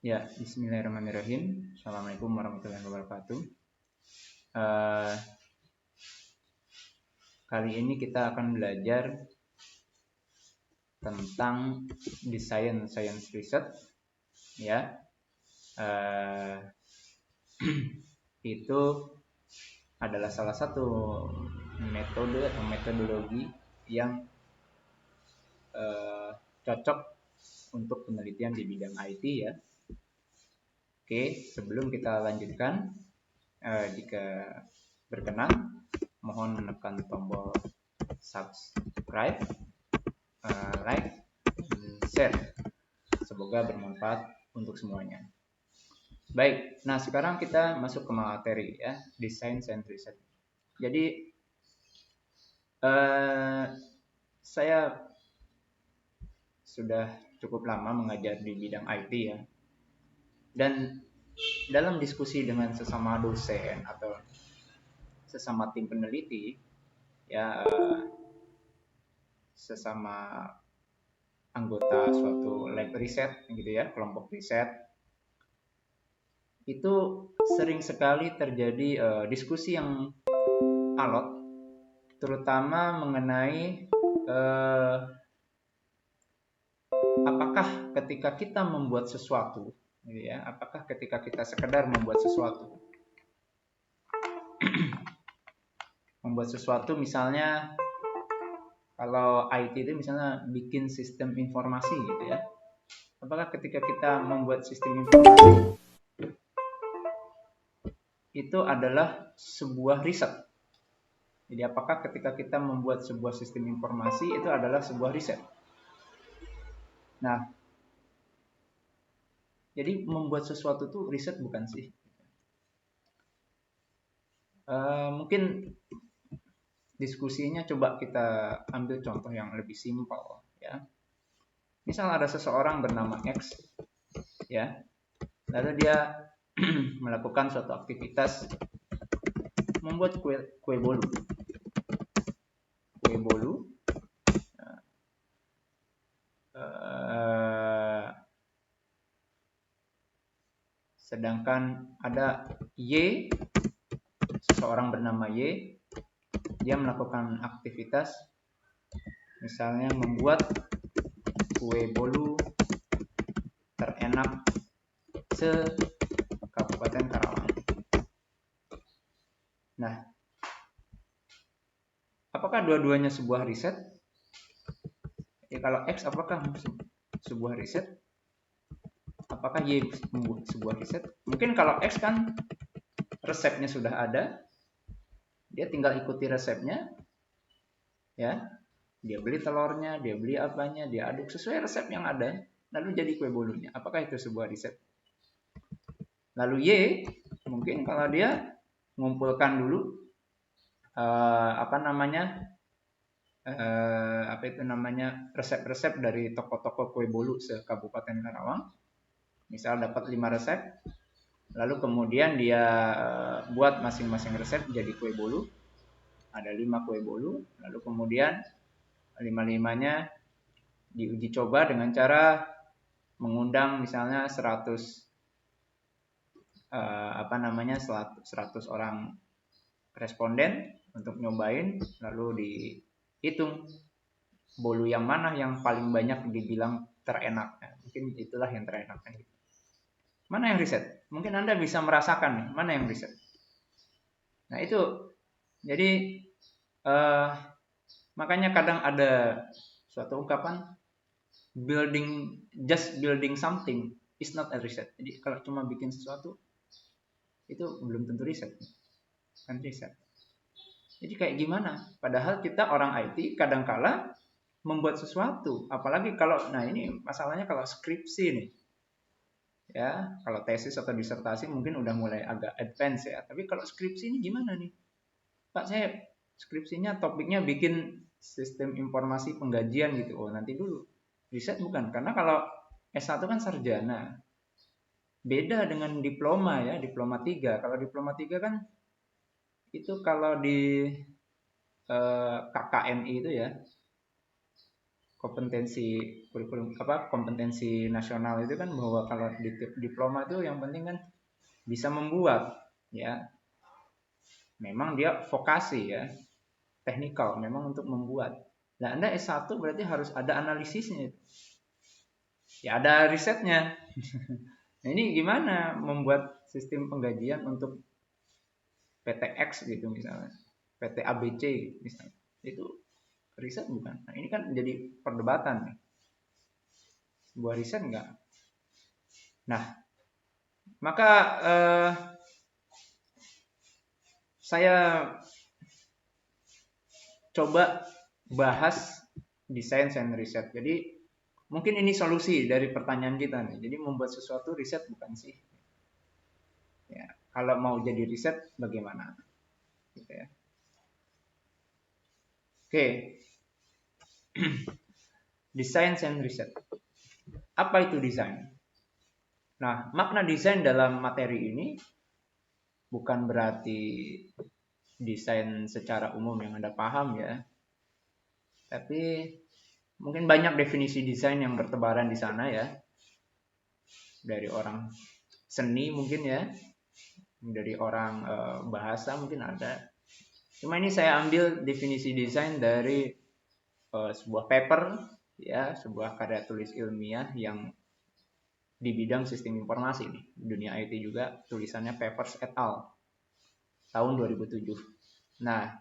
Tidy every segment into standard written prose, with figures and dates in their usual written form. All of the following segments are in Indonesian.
Ya, bismillahirrahmanirrahim. Assalamualaikum warahmatullahi wabarakatuh. Eh, Kali ini kita akan belajar tentang desain science research, ya. Eh, itu adalah salah satu metode atau metodologi yang cocok untuk penelitian di bidang IT, ya. Oke, sebelum kita lanjutkan, jika berkenan, mohon menekan tombol subscribe, like, dan share. Semoga bermanfaat untuk semuanya. Baik, nah sekarang kita masuk ke materi, ya, design science research. Jadi saya sudah cukup lama mengajar di bidang IT, ya, dan dalam diskusi dengan sesama dosen atau sesama tim peneliti, ya, sesama anggota suatu lab riset gitu ya, kelompok riset, itu sering sekali terjadi diskusi yang alot, terutama mengenai apakah ketika kita membuat sesuatu, gitu ya, apakah ketika kita sekedar membuat sesuatu, misalnya kalau IT itu misalnya bikin sistem informasi gitu ya, apakah ketika kita membuat sistem informasi itu adalah sebuah riset? Jadi apakah ketika kita membuat sebuah sistem informasi itu adalah sebuah riset? Nah, jadi membuat sesuatu itu riset bukan sih? Mungkin diskusinya coba kita ambil contoh yang lebih simpel, ya. Misal ada seseorang bernama X, ya, lalu dia melakukan suatu aktivitas membuat kue bolu. Sedangkan ada Y, seseorang bernama Y, dia melakukan aktivitas misalnya membuat kue bolu terenak se-Kabupaten Karawang. Nah, apakah dua-duanya sebuah riset? Ya, kalau X apakah sebuah riset? Apakah Y sebuah riset? Mungkin kalau X kan resepnya sudah ada, dia tinggal ikuti resepnya, ya. Dia beli telurnya, dia beli apanya, dia aduk sesuai resep yang ada, lalu jadi kue bolunya. Apakah itu sebuah riset? Lalu Y, mungkin kalau dia mengumpulkan dulu resep-resep dari toko-toko kue bolu se-Kabupaten Karawang. Misal dapat 5 resep, lalu kemudian dia buat masing-masing resep jadi kue bolu. Ada 5 kue bolu, lalu kemudian 5-5-nya diuji coba dengan cara mengundang misalnya 100 orang responden untuk nyobain, lalu dihitung bolu yang mana yang paling banyak dibilang terenak. Mungkin itulah yang terenak. Mana yang riset? Mungkin Anda bisa merasakan nih, mana yang riset. Nah itu, jadi makanya kadang ada suatu ungkapan, just building something is not a research. Jadi kalau cuma bikin sesuatu itu belum tentu riset, kan riset. Jadi kayak gimana? Padahal kita orang IT kadangkala membuat sesuatu, apalagi kalau, nah ini masalahnya kalau skripsi nih, ya, kalau tesis atau disertasi mungkin udah mulai agak advance ya. Tapi kalau skripsi ini gimana nih? Pak, saya skripsinya topiknya bikin sistem informasi penggajian gitu. Oh, nanti dulu. Riset bukan? Karena kalau S1 kan sarjana. Beda dengan diploma ya, diploma 3. Kalau diploma 3 kan itu kalau di KKMI itu ya, kompetensi kurikulum kompetensi nasional itu kan bahwa kalau di diploma itu yang penting kan bisa membuat, ya. Memang dia vokasi, ya, teknikal, memang untuk membuat. Nah, Anda S1 berarti harus ada analisisnya. Ya, ada risetnya. Nah, ini gimana membuat sistem penggajian untuk PTX gitu misalnya, PT ABC misalnya. Itu riset bukan? Nah, ini kan jadi perdebatan nih. Sebuah riset enggak? Nah, maka saya coba bahas desain and riset. Jadi mungkin ini solusi dari pertanyaan kita nih. Jadi membuat sesuatu riset bukan sih? Ya, kalau mau jadi riset bagaimana? Gitu ya. Oke. Desain and riset. Apa itu desain? Nah, makna desain dalam materi ini bukan berarti desain secara umum yang Anda paham, ya. Tapi mungkin banyak definisi desain yang bertebaran di sana, ya. Dari orang seni mungkin, ya. Dari orang bahasa mungkin ada. Cuma ini saya ambil definisi desain dari sebuah paper, ya, sebuah karya tulis ilmiah yang di bidang sistem informasi nih. Dunia IT juga, tulisannya Papers et al. Tahun 2007. Nah,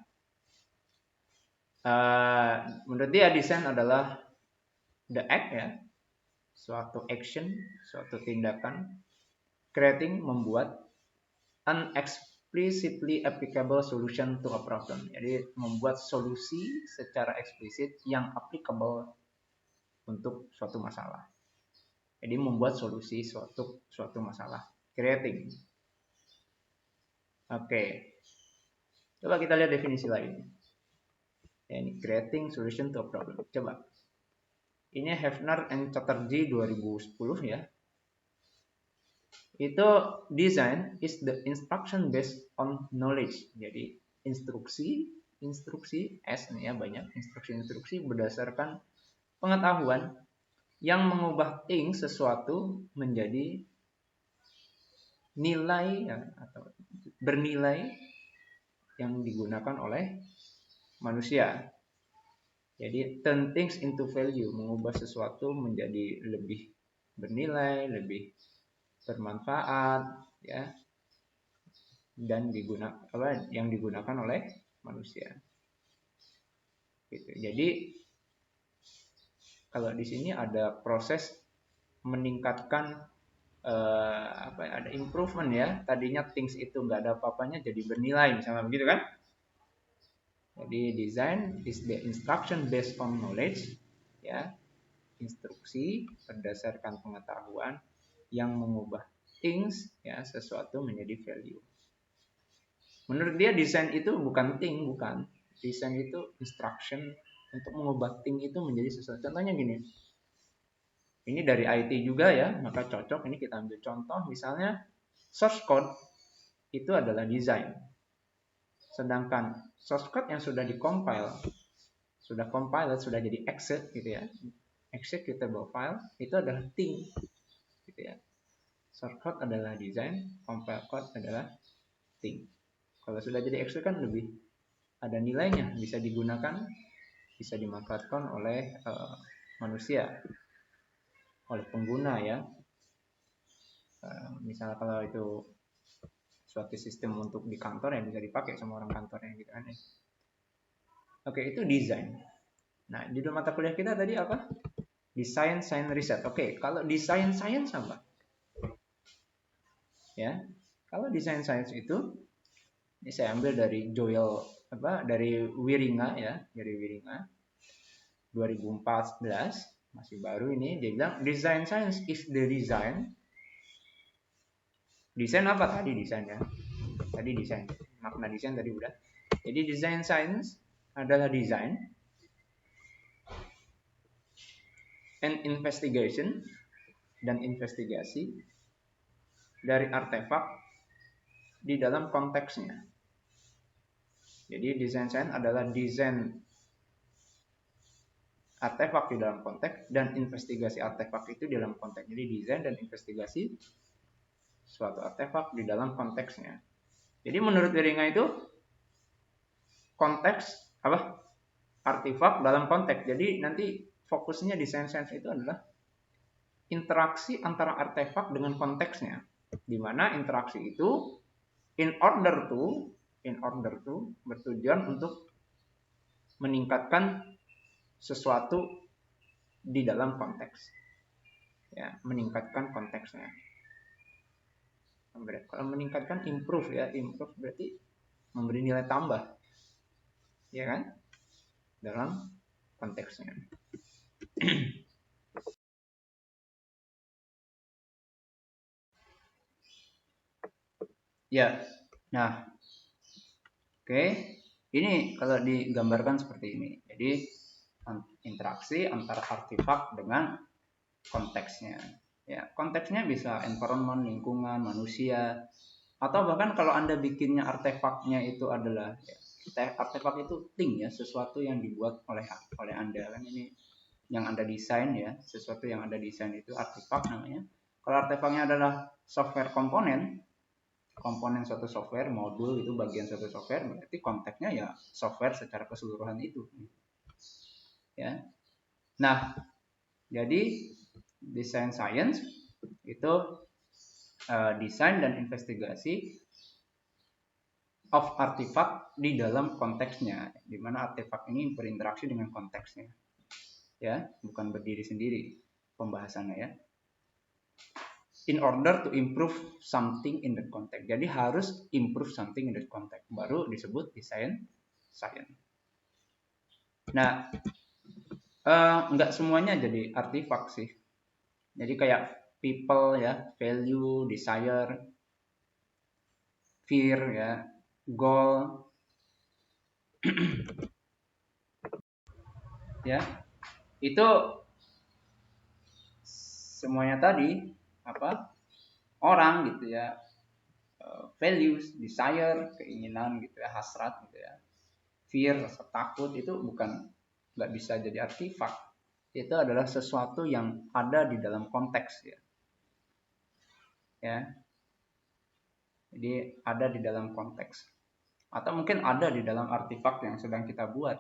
menurut dia desain adalah the act, ya, suatu action, suatu tindakan, creating, membuat, an explicitly applicable solution to a problem. Jadi membuat solusi secara eksplisit yang applicable untuk suatu masalah. Jadi membuat solusi suatu masalah. Creating. Oke. Coba kita lihat definisi lain. Ya, ini creating solution to a problem. Coba. Ini Hefner and Chatterjee 2010, ya. Itu design is the instruction based on knowledge. Jadi instruksi S nih, ya, banyak instruksi berdasarkan pengetahuan yang mengubah sesuatu menjadi nilai, ya, atau bernilai yang digunakan oleh manusia. Jadi turn things into value, mengubah sesuatu menjadi lebih bernilai, lebih bermanfaat, ya, dan yang digunakan oleh manusia. Gitu. Jadi kalau di sini ada proses meningkatkan ada improvement, ya. Tadinya things itu nggak ada apa-apanya jadi bernilai, misalnya begitu kan? Jadi design is the instruction based on knowledge, ya, instruksi berdasarkan pengetahuan yang mengubah things, ya, sesuatu menjadi value. Menurut dia desain itu bukan thing, bukan. Desain itu instruction untuk mengubah thing itu menjadi sesuatu. Contohnya gini. Ini dari IT juga, ya, maka cocok. Ini kita ambil contoh, misalnya source code itu adalah desain. Sedangkan source code yang sudah compiled, sudah jadi exit, gitu ya, executable file, itu adalah thing, gitu ya. Source code adalah design, compile code adalah thing. Kalau sudah jadi exit kan lebih ada nilainya, bisa digunakan, bisa dimanfaatkan oleh manusia, oleh pengguna, ya. Misalnya kalau itu suatu sistem untuk di kantor, yang bisa dipakai sama orang kantornya, gitu kan, ya. Oke, itu desain. Nah, judul mata kuliah kita tadi apa? Desain, science, riset. Oke, kalau desain science apa? Ya, kalau desain science itu, ini saya ambil dari dari Wieringa, ya, dari Wieringa 2014, masih baru ini. Dia bilang design science is the design. Desain apa tadi desainnya? Tadi desain, makna desain tadi udah. Jadi design science adalah desain and investigation, dan investigasi dari artefak di dalam konteksnya. Jadi design science adalah desain artefak di dalam konteks dan investigasi artefak itu di dalam konteks. Jadi desain dan investigasi suatu artefak di dalam konteksnya. Jadi menurut Wieringa itu konteks apa? Artefak dalam konteks. Jadi nanti fokusnya desain sains itu adalah interaksi antara artefak dengan konteksnya. Di mana interaksi itu in order to bertujuan untuk meningkatkan sesuatu di dalam konteks, ya, meningkatkan konteksnya. Kalau meningkatkan improve berarti memberi nilai tambah, ya kan, dalam konteksnya. Ya, nah, oke. Ini kalau digambarkan seperti ini. Jadi interaksi antara artefak dengan konteksnya. Ya, konteksnya bisa environment, lingkungan, manusia, atau bahkan kalau Anda bikinnya artefaknya itu adalah artefak itu thing ya, sesuatu yang dibuat oleh Anda kan, ini yang Anda desain ya, sesuatu yang Anda desain itu artefak namanya. Kalau artefaknya adalah software komponen suatu software, modul itu bagian suatu software, berarti konteksnya ya software secara keseluruhan itu. Ya. Nah, jadi design science itu desain dan investigasi of artifact di dalam konteksnya, di mana artefak ini berinteraksi dengan konteksnya. Ya, bukan berdiri sendiri pembahasannya ya. In order to improve something in the context. Jadi harus improve something in the context. Baru disebut design science. Nah, nggak semuanya jadi artefak sih. Jadi kayak people ya, value, desire, fear ya, goal. Ya. Itu semuanya tadi apa? Orang gitu ya. Values, desire, keinginan gitu ya, hasrat gitu ya. Fear, rasa takut itu nggak bisa jadi artefak. Itu adalah sesuatu yang ada di dalam konteks ya. Ya. Jadi ada di dalam konteks. Atau mungkin ada di dalam artefak yang sedang kita buat.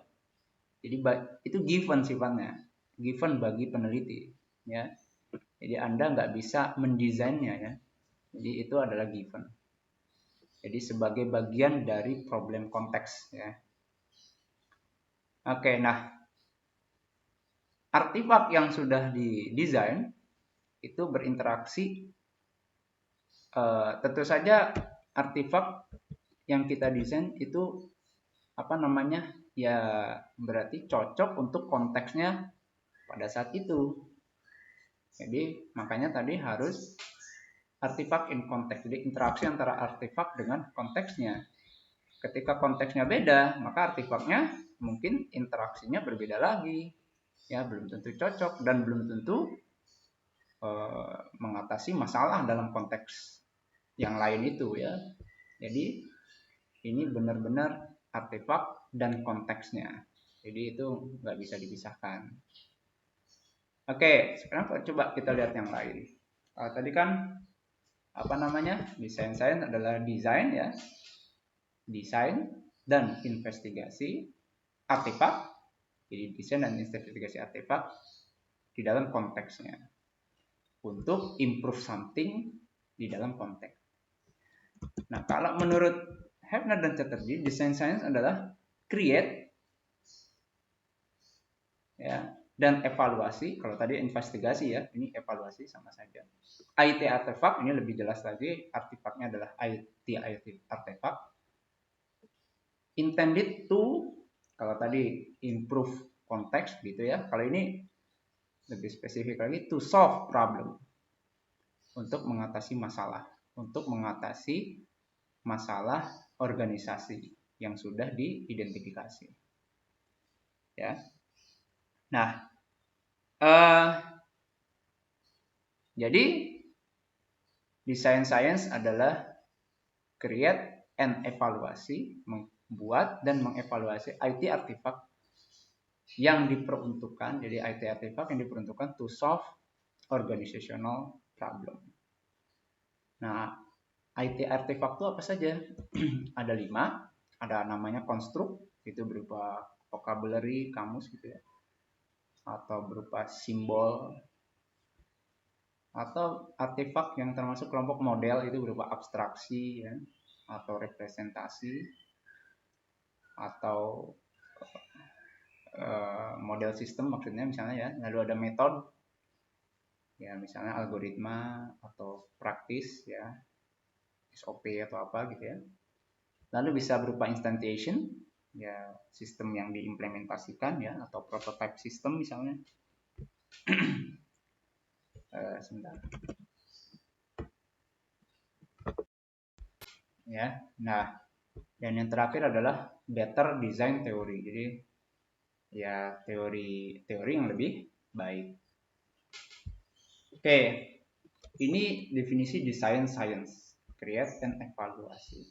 Jadi itu given sifatnya, given bagi peneliti ya. Jadi Anda nggak bisa mendesainnya ya. Jadi itu adalah given. Jadi sebagai bagian dari problem konteks ya. Oke, nah artefak yang sudah didesain itu berinteraksi. Tentu saja artefak yang kita desain itu apa namanya ya berarti cocok untuk konteksnya pada saat itu. Jadi makanya tadi harus artefak in konteks. Jadi interaksi antara artefak dengan konteksnya. Ketika konteksnya beda, maka artefaknya mungkin interaksinya berbeda lagi. Ya, belum tentu cocok dan belum tentu mengatasi masalah dalam konteks yang lain itu ya. Jadi ini benar-benar artefak dan konteksnya. Jadi itu nggak bisa dipisahkan. Oke, sekarang coba kita lihat yang lain. Tadi kan apa namanya? Desain science adalah desain ya. Desain dan investigasi artefak. Jadi desain dan investigasi artefak di dalam konteksnya. Untuk improve something di dalam konteks. Nah, kalau menurut Hefner dan Chatterjee, design science adalah create ya, dan evaluasi. Kalau tadi investigasi ya, ini evaluasi sama saja. IT artefak ini lebih jelas lagi, artefaknya adalah IT artefak. Intended to, kalau tadi improve konteks gitu ya. Kalau ini lebih spesifik lagi, to solve problem. Untuk mengatasi masalah, untuk mengatasi masalah organisasi yang sudah diidentifikasi. Ya. Nah, jadi design science adalah create and evaluasi, membuat dan mengevaluasi IT artefak yang diperuntukkan, jadi IT artifact yang diperuntukkan to solve organizational problem. Nah, IT artifact itu apa saja? Ada 5, ada namanya construct, itu berupa vocabulary, kamus gitu ya, atau berupa simbol, atau artefak yang termasuk kelompok model, itu berupa abstraksi ya, atau representasi, atau model sistem maksudnya misalnya ya. Lalu ada metode ya, misalnya algoritma atau praktis ya, SOP atau apa gitu ya. Lalu bisa berupa instantiation ya, sistem yang diimplementasikan ya, atau prototype system misalnya. Sebentar ya. Nah, dan yang terakhir adalah better design theory. Jadi ya teori yang lebih baik. Oke, ini definisi design science, create and evaluasi.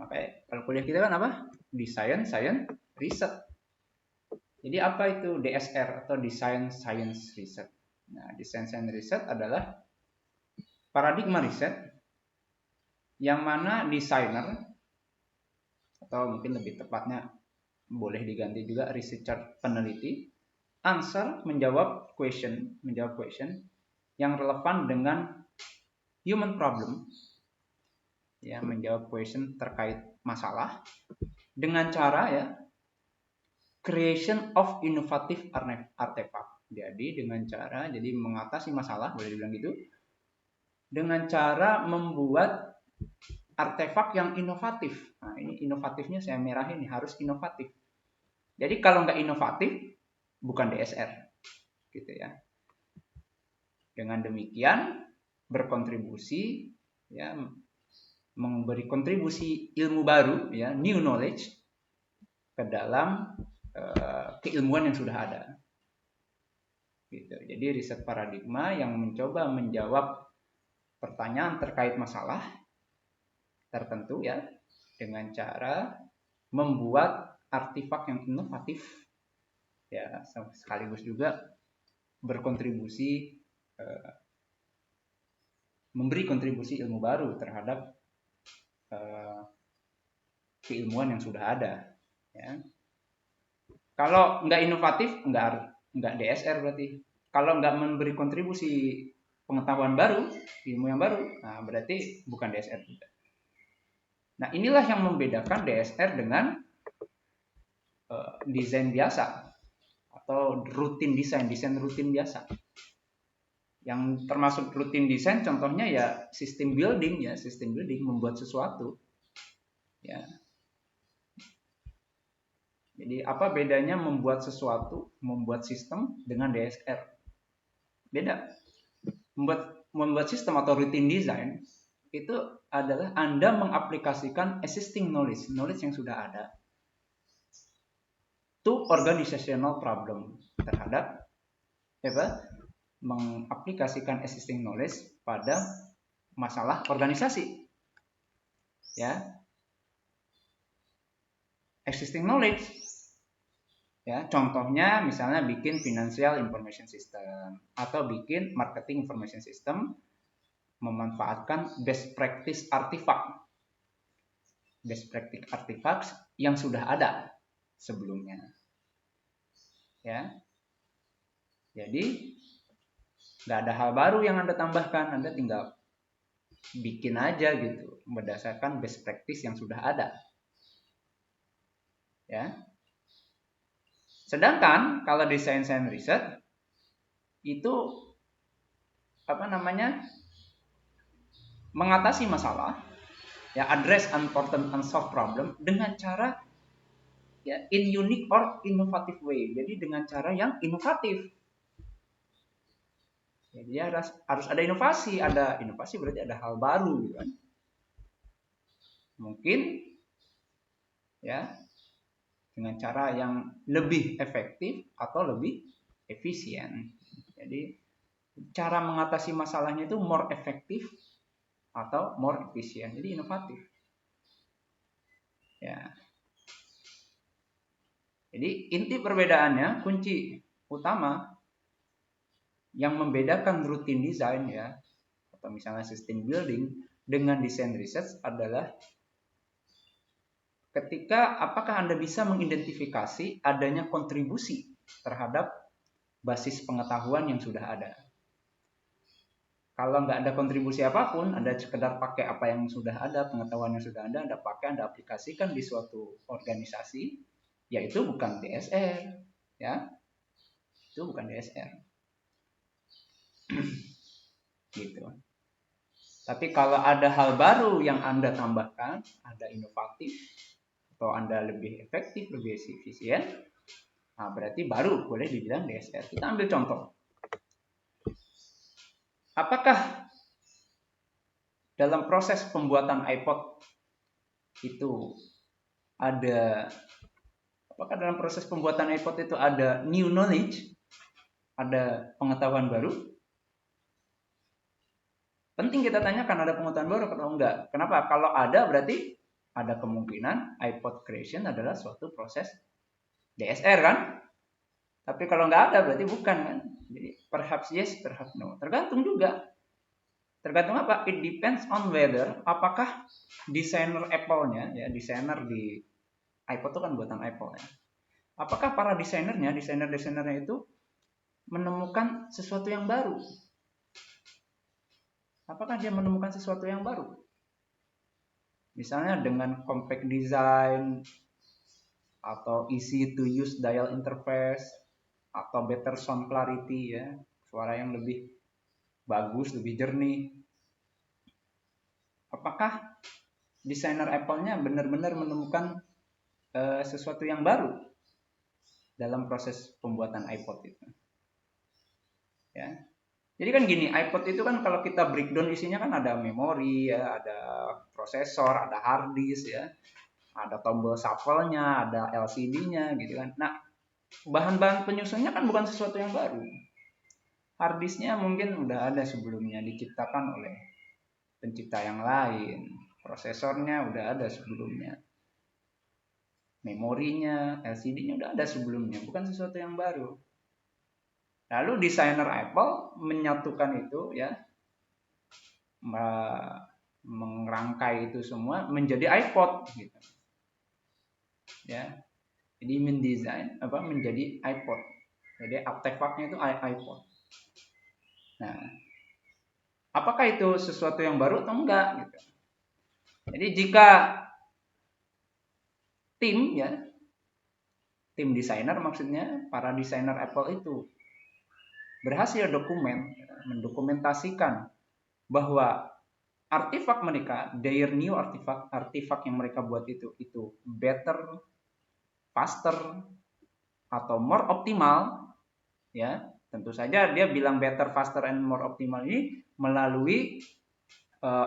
Makanya kalau kuliah kita kan apa? Design science research. Jadi apa itu DSR atau design science research? Nah, design science research adalah paradigma riset yang mana desainer, atau mungkin lebih tepatnya boleh diganti juga researcher, peneliti, menjawab question yang relevan dengan human problem, ya, menjawab question terkait masalah dengan cara ya creation of innovative artifact. Jadi dengan cara, jadi mengatasi masalah, boleh dibilang gitu, dengan cara membuat artefak yang inovatif. Nah, ini inovatifnya saya merahin nih, harus inovatif. Jadi kalau nggak inovatif, bukan DSR, gitu ya. Dengan demikian berkontribusi, ya, memberi kontribusi ilmu baru, ya, new knowledge ke dalam keilmuan yang sudah ada. Gitu. Jadi riset paradigma yang mencoba menjawab pertanyaan terkait masalah tertentu ya, dengan cara membuat artefak yang inovatif ya, sekaligus juga berkontribusi memberi kontribusi ilmu baru terhadap keilmuan yang sudah ada ya. Kalau nggak inovatif, nggak DSR berarti. Kalau nggak memberi kontribusi pengetahuan baru, ilmu yang baru, nah berarti bukan DSR juga. Nah, inilah yang membedakan DSR dengan desain biasa atau rutin desain rutin biasa. Yang termasuk rutin desain contohnya ya system building ya, system building membuat sesuatu. Ya. Jadi apa bedanya membuat sesuatu, membuat sistem dengan DSR? Beda. Membuat sistem atau routine design itu adalah Anda mengaplikasikan existing knowledge yang sudah ada to organizational problem, terhadap mengaplikasikan existing knowledge pada masalah organisasi. Ya. Existing knowledge ya, contohnya misalnya bikin financial information system atau bikin marketing information system, memanfaatkan best practice artifacts yang sudah ada sebelumnya ya. Jadi nggak ada hal baru yang Anda tambahkan, Anda tinggal bikin aja gitu berdasarkan best practice yang sudah ada ya. Sedangkan kalau design science research itu mengatasi masalah ya, address important unsolved problem dengan cara ya in unique or innovative way. Jadi dengan cara yang inovatif. Jadi harus ada inovasi, berarti ada hal baru gitu kan. Mungkin ya dengan cara yang lebih efektif atau lebih efisien. Jadi cara mengatasi masalahnya itu more efektif atau more efisien. Jadi inovatif. Ya. Jadi inti perbedaannya, kunci utama yang membedakan routine design ya, atau misalnya system building dengan desain research adalah ketika apakah Anda bisa mengidentifikasi adanya kontribusi terhadap basis pengetahuan yang sudah ada. Kalau nggak ada kontribusi apapun, Anda sekedar pakai apa yang sudah ada, pengetahuan yang sudah ada, Anda pakai, Anda aplikasikan di suatu organisasi, yaitu bukan DSR, ya, itu bukan DSR, gitu. Tapi kalau ada hal baru yang Anda tambahkan, Anda inovatif, atau Anda lebih efektif, lebih efisien, nah berarti baru boleh dibilang DSR. Kita ambil contoh. Apakah dalam proses pembuatan iPod itu ada, apakah dalam proses pembuatan iPod itu ada new knowledge, ada pengetahuan baru? Penting kita tanyakan ada pengetahuan baru atau enggak. Kenapa? Kalau ada berarti ada kemungkinan iPod creation adalah suatu proses DSR kan? Tapi kalau nggak ada berarti bukan kan? Jadi perhaps yes, perhaps no. Tergantung juga. Tergantung apa? It depends on whether apakah desainer Apple-nya, ya desainer di iPod itu kan buatan Apple ya. Apakah para desainernya, desainer-desainernya itu menemukan sesuatu yang baru? Apakah dia menemukan sesuatu yang baru? Misalnya dengan compact design, atau easy to use dial interface, atau better sound clarity ya, suara yang lebih bagus, lebih jernih. Apakah desainer Apple-nya benar-benar menemukan sesuatu yang baru dalam proses pembuatan iPod itu? Ya. Jadi kan gini, iPod itu kan kalau kita breakdown isinya kan ada memori ya, ada prosesor, ada hard disk ya, ada tombol shuffle-nya, ada LCD-nya gitu kan. Nah, bahan-bahan penyusunnya kan bukan sesuatu yang baru. Hard disknya mungkin udah ada sebelumnya, diciptakan oleh pencipta yang lain. Prosesornya udah ada sebelumnya. Memorinya, LCD-nya udah ada sebelumnya, bukan sesuatu yang baru. Lalu desainer Apple menyatukan itu ya, merangkai itu semua menjadi iPod gitu. Ya. Jadi mendesain menjadi iPod. Jadi artefaknya itu iPod. Nah, apakah itu sesuatu yang baru atau enggak gitu. Jadi jika tim desainer maksudnya para desainer Apple itu berhasil mendokumentasikan bahwa artefak mereka, their new artefak yang mereka buat itu better, faster, atau more optimal, ya tentu saja dia bilang better, faster, and more optimal ini melalui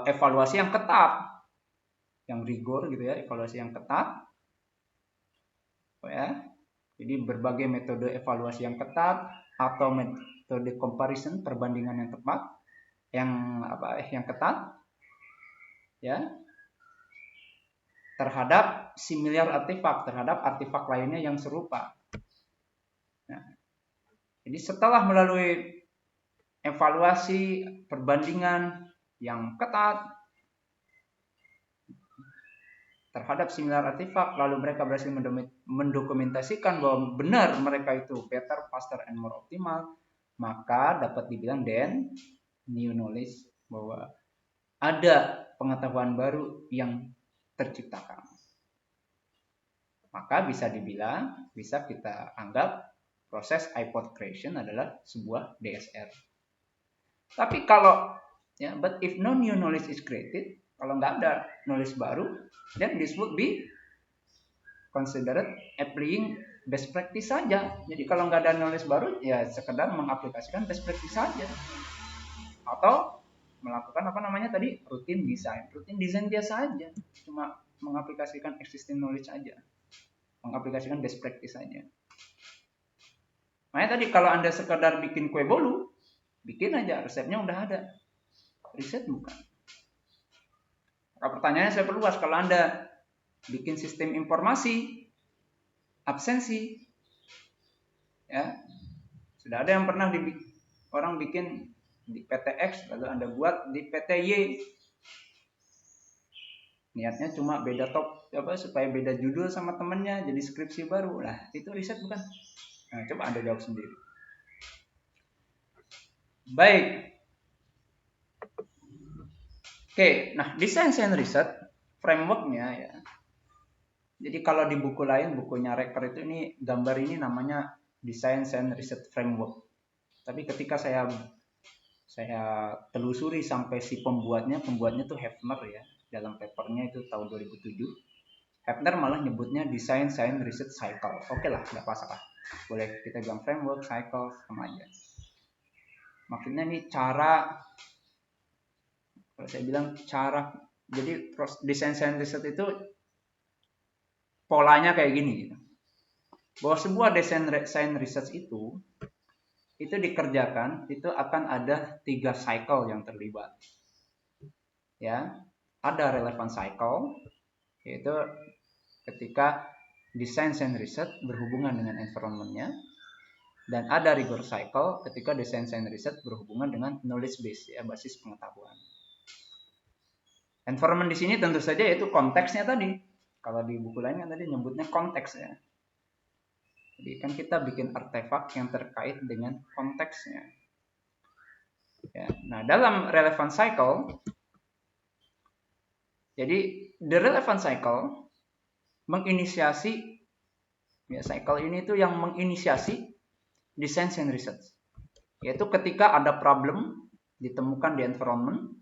evaluasi yang ketat, yang rigor gitu ya, evaluasi yang ketat, ya. Jadi berbagai metode evaluasi yang ketat atau metode comparison, perbandingan yang tepat, yang ketat, ya, terhadap similar artefak, terhadap artefak lainnya yang serupa. Nah, jadi setelah melalui evaluasi perbandingan yang ketat terhadap similar artefak, lalu mereka berhasil mendokumentasikan bahwa benar mereka itu better, faster, and more optimal, maka dapat dibilang then new knowledge, bahwa ada pengetahuan baru yang terciptakan. Maka bisa dibilang, bisa kita anggap proses iPod creation adalah sebuah DSR. Tapi kalau but if no new knowledge is created, kalau nggak ada knowledge baru, then this would be considered applying best practice saja. Jadi kalau nggak ada knowledge baru, ya sekedar mengaplikasikan best practice saja. Atau melakukan routine design. Routine design biasa saja, cuma mengaplikasikan existing knowledge saja. Mengaplikasikan best practice saja. Makanya tadi kalau Anda sekedar bikin kue bolu, bikin aja, resepnya udah ada. Riset bukan. Maka pertanyaannya saya perluas, kalau Anda bikin sistem informasi, absensi. Ya, sudah ada yang pernah orang bikin di PT X, lalu Anda buat di PT Y. Niatnya cuma beda supaya beda judul sama temennya, jadi skripsi baru. Nah, itu riset bukan? Nah, coba Anda jawab sendiri. Baik. Oke, nah desain and riset frameworknya ya. Jadi kalau di buku lain, bukunya Reker itu ini gambar ini namanya desain and riset framework. Tapi ketika saya telusuri sampai si pembuatnya tuh Hefner ya, dalam papernya itu tahun 2007. Hefner malah nyebutnya design science research cycle. Oke lah, nggak masalah. Boleh kita bilang framework, cycle, sama aja. Maksudnya ini cara, kalau saya bilang cara, jadi design science research itu polanya kayak gini gitu. Bahwa sebuah design science research itu dikerjakan, itu akan ada 3 cycle yang terlibat. Ya, ada relevant cycle, yaitu ketika design and research berhubungan dengan environment-nya, dan ada rigor cycle ketika design and research berhubungan dengan knowledge base, ya, basis pengetahuan. Environment di sini tentu saja yaitu konteksnya tadi. Kalau di buku lain kan tadi nyebutnya konteks ya. Jadi kan kita bikin artefak yang terkait dengan konteksnya. Ya, nah dalam relevant cycle, jadi the relevant cycle menginisiasi, ya, cycle ini tuh yang menginisiasi design and research, yaitu ketika ada problem ditemukan di environment,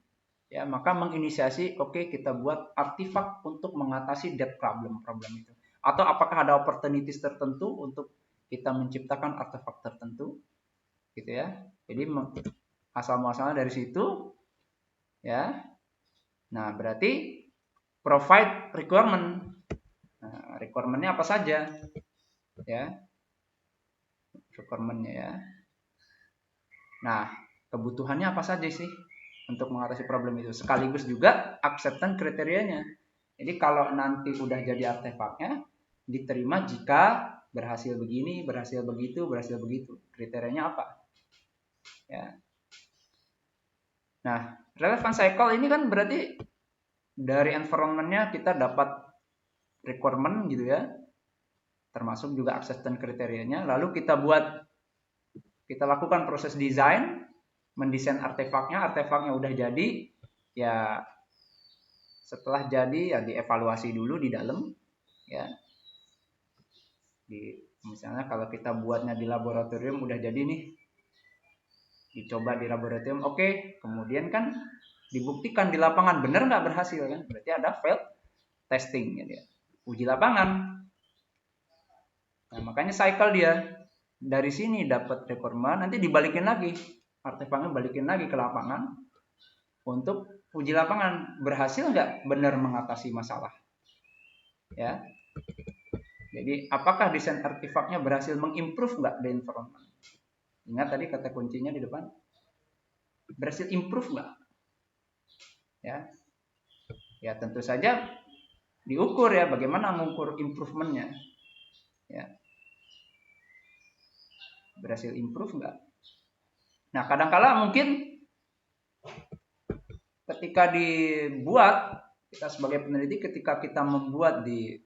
ya, maka menginisiasi kita buat artefak untuk mengatasi that problem itu, atau apakah ada opportunities tertentu untuk kita menciptakan artefak tertentu gitu ya. Jadi asal muasalnya dari situ ya. Nah, berarti provide requirement. Nah, requirementnya apa saja ya, requirementnya ya. Nah, kebutuhannya apa saja sih untuk mengatasi problem itu, sekaligus juga acceptance kriterianya. Jadi kalau nanti udah jadi artefaknya, diterima jika berhasil begini, berhasil begitu, berhasil begitu. Kriterianya apa? Ya. Nah, relevant cycle ini kan berarti dari environment-nya kita dapat requirement gitu ya, termasuk juga acceptance kriterianya. Lalu kita lakukan proses desain, mendesain artefaknya udah jadi, ya setelah jadi ya dievaluasi dulu di dalam ya. Misalnya kalau kita buatnya di laboratorium udah jadi nih, dicoba di laboratorium, oke, kemudian kan dibuktikan di lapangan benar nggak berhasil kan, berarti ada failed testing ya, uji lapangan. Nah, makanya cycle dia dari sini dapat requirement, nanti dibalikin lagi artefaknya, balikin lagi ke lapangan untuk uji lapangan, berhasil nggak benar mengatasi masalah ya. Jadi apakah desain artefaknya berhasil mengimprove nggak the environment. Ingat tadi kata kuncinya di depan, berhasil improve nggak ya. Ya tentu saja diukur ya, bagaimana mengukur improvementnya ya, berhasil improve nggak. Nah kadang-kala mungkin ketika dibuat, kita sebagai peneliti ketika kita membuat di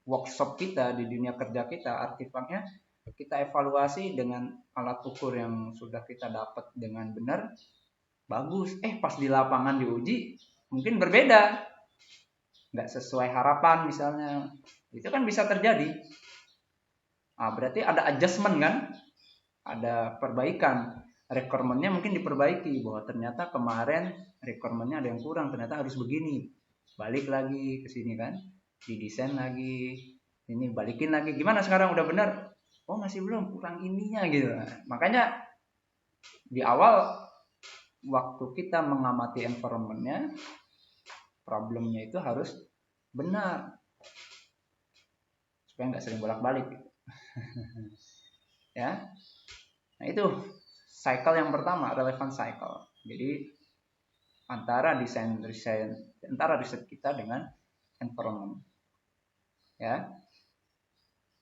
workshop kita, di dunia kerja kita, artefaknya kita evaluasi dengan alat ukur yang sudah kita dapat dengan benar, bagus. Pas di lapangan diuji mungkin berbeda, nggak sesuai harapan misalnya, itu kan bisa terjadi. Nah, berarti ada adjustment kan, ada perbaikan, requirementnya mungkin diperbaiki, bahwa ternyata kemarin requirementnya ada yang kurang, ternyata harus begini, balik lagi ke sini kan, didesain lagi, ini balikin lagi, gimana sekarang udah benar, oh masih belum, kurang ininya gitu. Makanya di awal waktu kita mengamati environmentnya, problemnya itu harus benar supaya nggak sering bolak-balik ya. Nah itu cycle yang pertama, relevant cycle. Jadi antara antara riset kita dengan environment ya.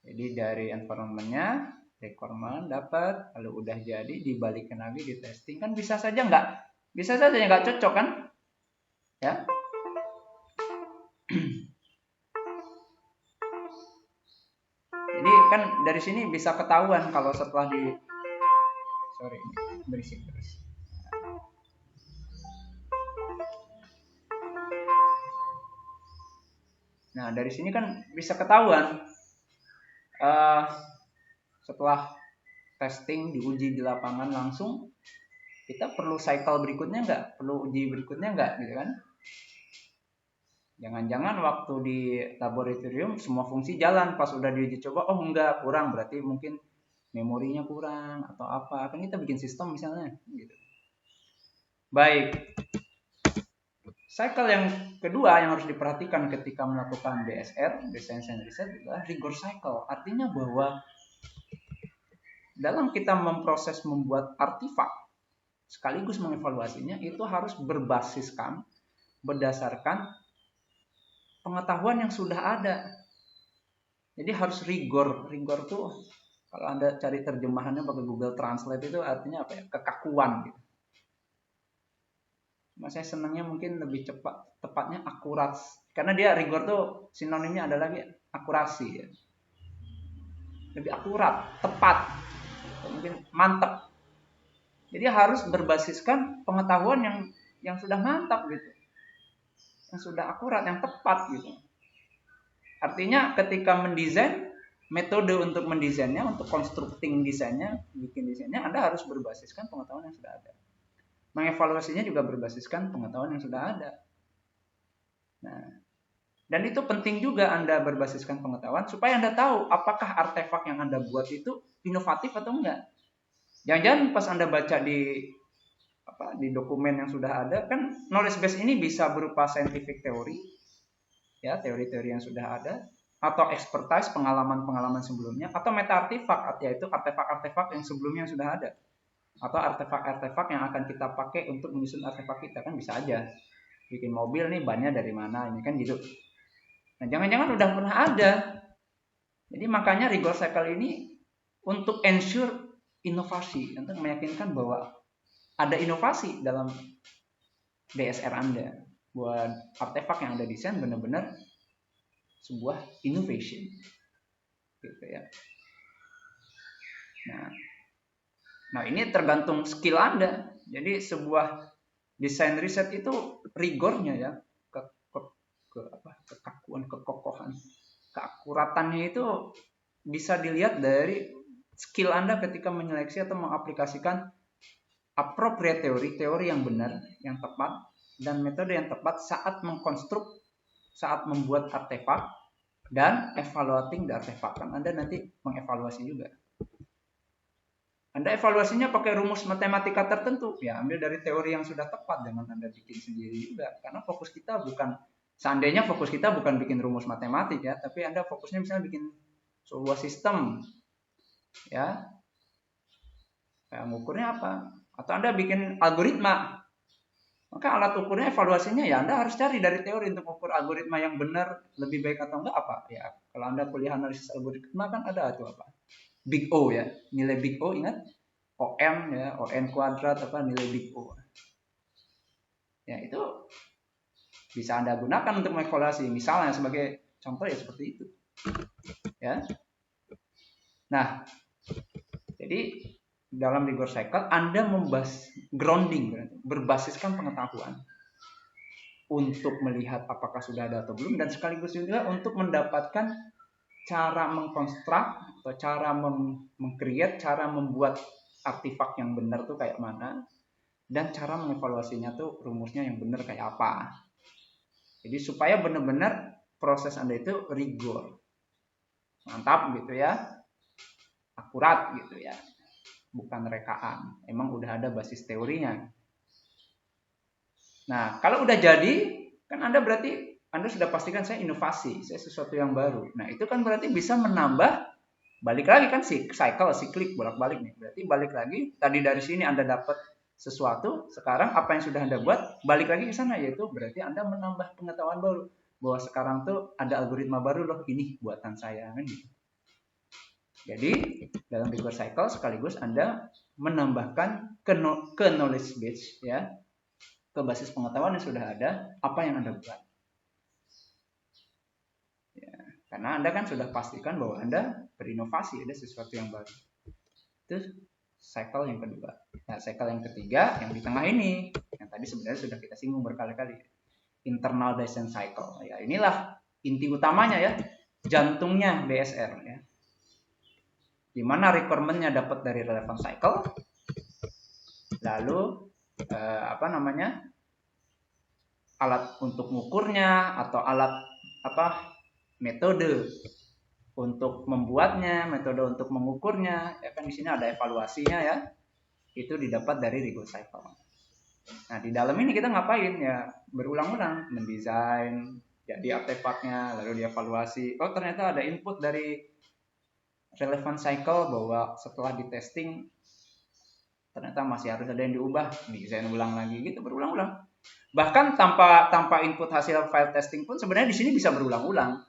Jadi dari environment-nya, requirement dapat, lalu udah jadi dibalikin lagi di testing, kan bisa saja nggak cocok kan? Ya. Jadi kan dari sini bisa ketahuan kalau setelah sorry ini berisik terus. Nah dari sini kan bisa ketahuan setelah testing diuji di lapangan langsung, kita perlu cycle berikutnya nggak? Perlu uji berikutnya nggak gitu kan? Jangan-jangan waktu di laboratorium semua fungsi jalan, pas udah diuji coba, oh enggak, kurang, berarti mungkin memorinya kurang atau apa, kan kita bikin sistem misalnya gitu. Baik, cycle yang kedua yang harus diperhatikan ketika melakukan DSR, Design and Research, adalah rigor cycle. Artinya bahwa dalam kita memproses membuat artifak sekaligus mengevaluasinya, itu harus berdasarkan pengetahuan yang sudah ada. Jadi harus rigor. Rigor tuh kalau Anda cari terjemahannya pakai Google Translate itu artinya apa ya? Kekakuan gitu. Nah, saya senangnya mungkin lebih tepatnya akurat. Karena dia rigor tuh sinonimnya adalah akurasi ya. Lebih akurat, tepat, mungkin mantap. Jadi harus berbasiskan pengetahuan yang sudah mantap gitu. Yang sudah akurat, yang tepat gitu. Artinya ketika mendesain, metode untuk mendesainnya, untuk constructing desainnya, bikin desainnya, Anda harus berbasiskan pengetahuan yang sudah ada. Mengevaluasinya juga berbasiskan pengetahuan yang sudah ada. Nah, dan itu penting juga Anda berbasiskan pengetahuan supaya Anda tahu apakah artefak yang Anda buat itu inovatif atau enggak. Jangan-jangan pas Anda baca di dokumen yang sudah ada, kan knowledge base ini bisa berupa scientific theory, ya, teori-teori yang sudah ada, atau expertise, pengalaman-pengalaman sebelumnya, atau meta artefak, yaitu artefak-artefak yang sebelumnya sudah ada, atau artefak-artefak yang akan kita pakai untuk menyusun artefak kita, kan bisa aja. Bikin mobil nih bannya dari mana, ini kan gitu. Nah, jangan-jangan udah pernah ada. Jadi makanya rigor cycle ini untuk ensure inovasi, untuk meyakinkan bahwa ada inovasi dalam DSR Anda. Buat artefak yang Anda desain benar-benar sebuah innovation. Gitu ya. Nah, ini tergantung skill Anda. Jadi sebuah desain riset itu rigornya ya, kekakuan, kekokohan, keakuratannya itu bisa dilihat dari skill Anda ketika menyeleksi atau mengaplikasikan appropriate teori yang benar, yang tepat, dan metode yang tepat saat mengkonstruk, saat membuat artefak, dan evaluating the artefak. Kan Anda nanti mengevaluasi juga. Anda evaluasinya pakai rumus matematika tertentu, ya ambil dari teori yang sudah tepat, jangan Anda bikin sendiri juga. Karena fokus kita bukan, seandainya fokus kita bukan bikin rumus matematik ya, tapi Anda fokusnya misalnya bikin sebuah sistem, ya, mengukurnya apa? Atau Anda bikin algoritma, maka alat ukurnya evaluasinya ya Anda harus cari dari teori untuk ukur algoritma yang benar, lebih baik atau enggak apa? Ya, kalau Anda kuliah analisis algoritma kan ada itu apa? Big O ya, nilai Big O ingat? ON ya, ON kuadrat apa nilai Big O. Ya itu bisa Anda gunakan untuk mengevaluasi. Misalnya sebagai contoh ya seperti itu. Ya. Nah, jadi dalam rigor cycle Anda grounding, berbasiskan pengetahuan untuk melihat apakah sudah ada atau belum, dan sekaligus juga untuk mendapatkan cara mengkonstruk atau cara meng-create, cara membuat artefak yang benar tuh kayak mana, dan cara mengevaluasinya tuh rumusnya yang benar kayak apa. Jadi supaya benar-benar proses Anda itu rigor, mantap gitu ya, akurat gitu ya, bukan rekaan, emang udah ada basis teorinya. Nah kalau udah jadi kan Anda berarti Anda sudah pastikan saya inovasi, saya sesuatu yang baru. Nah itu kan berarti bisa menambah, balik lagi kan cycle, siklik, bolak-balik nih. Berarti balik lagi, tadi dari sini Anda dapat sesuatu, sekarang apa yang sudah Anda buat, balik lagi ke sana, yaitu berarti Anda menambah pengetahuan baru. Bahwa sekarang tuh ada algoritma baru loh, ini buatan saya. Kan gitu. Jadi dalam rigor cycle sekaligus Anda menambahkan ke knowledge base, ya, ke basis pengetahuan yang sudah ada, apa yang Anda buat. Ya, karena Anda kan sudah pastikan bahwa Anda berinovasi, ada sesuatu yang baru. Itu cycle yang kedua. Nah, cycle yang ketiga yang di tengah ini, yang tadi sebenarnya sudah kita singgung berkali-kali, internal design cycle. Ya, inilah inti utamanya, ya, jantungnya DSR, ya. Di mana requirement-nya dapat dari relevant cycle, lalu alat untuk mengukurnya atau alat metode untuk membuatnya, metode untuk mengukurnya, ya kan di sini ada evaluasinya, ya. Itu didapat dari rigor cycle. Nah, di dalam ini kita ngapain, ya? Berulang-ulang mendesain jadi artefaknya, lalu dievaluasi. Oh, ternyata ada input dari relevant cycle bahwa setelah di testing ternyata masih harus ada yang diubah, desain ulang lagi, gitu, berulang-ulang. Bahkan tanpa input hasil file testing pun sebenarnya di sini bisa berulang-ulang.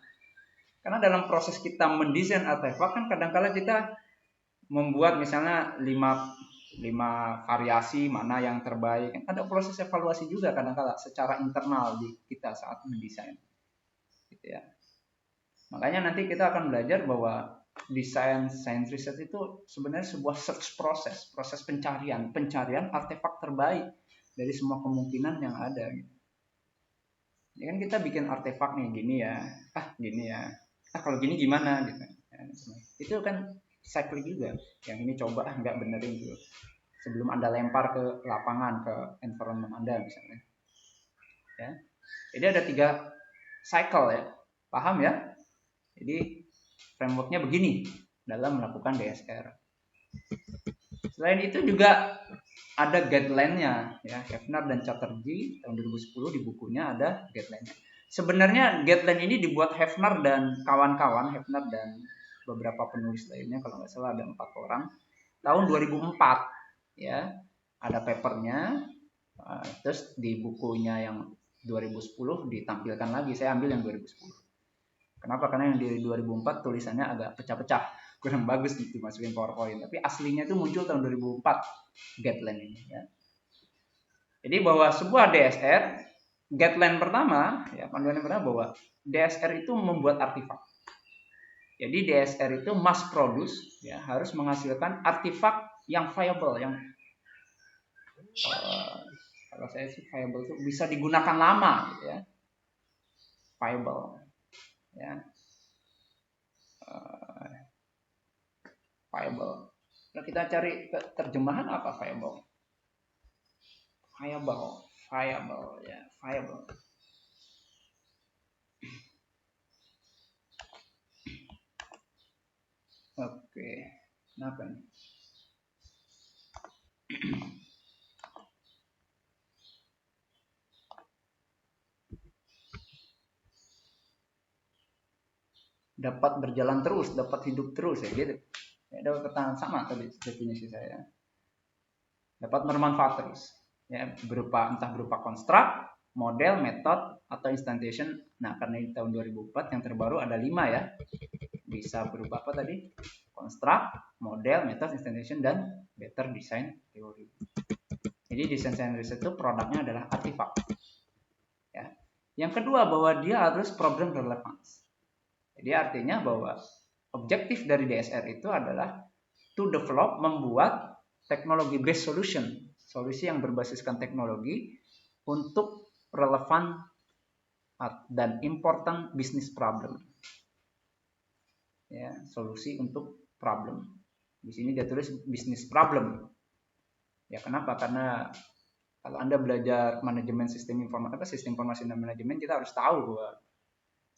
Karena dalam proses kita mendesain artefak kan kadang-kala kita membuat misalnya 5 variasi mana yang terbaik. Ada proses evaluasi juga kadang-kala secara internal di kita saat mendesain. Gitu, ya. Makanya nanti kita akan belajar bahwa desain science research itu sebenarnya sebuah search proses pencarian artefak terbaik dari semua kemungkinan yang ada. Ya kan kita bikin artefak nih, gini ya, gini ya, kalau gini gimana gitu. Itu kan cycle juga. Yang ini coba nggak benerin dulu sebelum Anda lempar ke lapangan, ke environment Anda misalnya. Ya. Jadi ada 3 cycle, ya. Paham, ya? Jadi frameworknya begini dalam melakukan DSR. Selain itu juga ada guideline-nya, ya. Hefner dan Chatterjee tahun 2010 di bukunya ada guideline-nya. Sebenarnya guideline ini dibuat Hefner dan kawan-kawan, Hefner dan beberapa penulis lainnya, kalau nggak salah ada 4 orang, tahun 2004, ya. Ada papernya, terus di bukunya yang 2010 ditampilkan lagi. Saya ambil yang 2010. Kenapa? Karena yang di 2004 tulisannya agak pecah-pecah, kurang bagus gitu masukin PowerPoint. Tapi aslinya itu muncul tahun 2004 guideline ini, ya. Jadi bahwa sebuah DSR, guideline pertama, ya, panduan yang pertama bahwa DSR itu membuat artefak. Jadi DSR itu mass produce, ya, harus menghasilkan artefak yang viable, yang kalau saya sih viable itu bisa digunakan lama, gitu, ya. Viable, ya. Viable. Nah, kita cari terjemahan apa viable? Viable, ya, viable. Oke, kenapa nih? Dapat berjalan terus, dapat hidup terus, ya gitu. Ya, dapat bertahan, sama tadi definisi saya. Dapat bermanfaat terus, ya, entah berupa konstruk, model, metode, atau instantiation. Nah, karena ini tahun 2004 yang terbaru ada 5, ya. Bisa berupa apa tadi? Konstruk, model, metode, instantiation, dan better design theory. Jadi design science research itu produknya adalah artefak. Ya. Yang kedua bahwa dia harus problem relevance. Jadi artinya bahwa objektif dari DSR itu adalah to develop, membuat teknologi based solution, solusi yang berbasiskan teknologi untuk relevan dan important business problem. Ya, solusi untuk problem. Di sini dia tulis business problem. Ya, kenapa? Karena kalau Anda belajar manajemen sistem informasi dan manajemen, kita harus tahu bahwa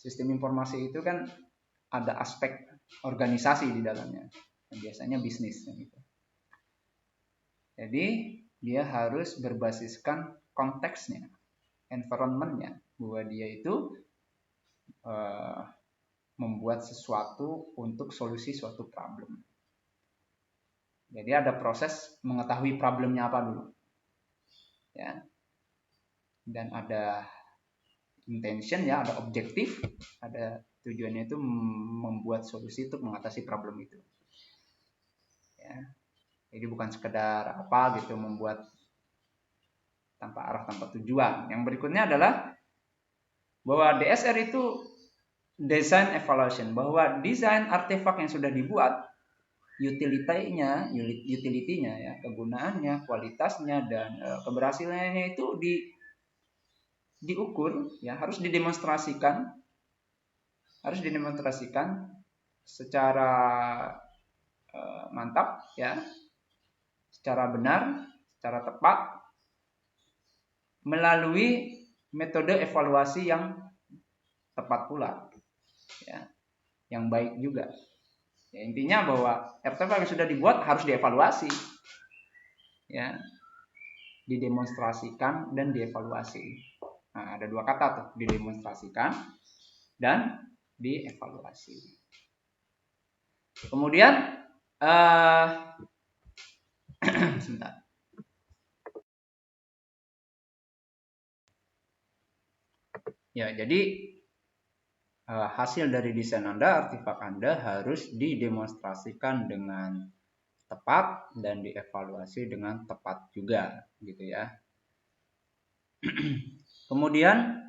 sistem informasi itu kan ada aspek organisasi di dalamnya, yang biasanya bisnis, gitu. Jadi dia harus berbasiskan konteksnya, environment-nya, bahwa dia itu membuat sesuatu untuk solusi suatu problem. Jadi ada proses mengetahui problemnya apa dulu, ya. Dan ada intention, ya, ada objektif, ada tujuannya itu membuat solusi untuk mengatasi problem itu. Ya. Jadi bukan sekedar apa gitu membuat tanpa arah, tanpa tujuan. Yang berikutnya adalah bahwa DSR itu design evaluation, bahwa desain artefak yang sudah dibuat, utility-nya ya, kegunaannya, kualitasnya, dan keberhasilannya itu diukur, ya, harus didemonstrasikan secara mantap, ya, secara benar, secara tepat, melalui metode evaluasi yang tepat pula, ya, yang baik juga. Ya, intinya bahwa artefak yang sudah dibuat harus dievaluasi, ya, didemonstrasikan dan dievaluasi. Nah, ada dua kata tuh, didemonstrasikan dan dievaluasi. Kemudian sebentar. Ya, jadi hasil dari desain Anda, artefak Anda harus didemonstrasikan dengan tepat dan dievaluasi dengan tepat juga, gitu ya. Kemudian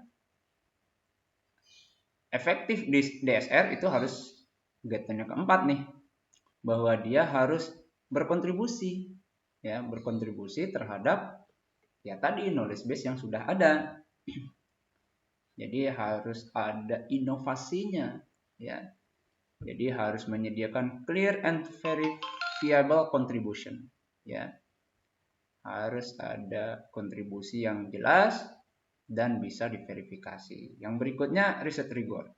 efektif DSR itu harus guideline yang keempat nih, bahwa dia harus berkontribusi, ya, berkontribusi terhadap ya tadi knowledge base yang sudah ada. Jadi harus ada inovasinya, ya. Jadi harus menyediakan clear and verifiable contribution, ya. Harus ada kontribusi yang jelas dan bisa diverifikasi. Yang berikutnya riset rigor,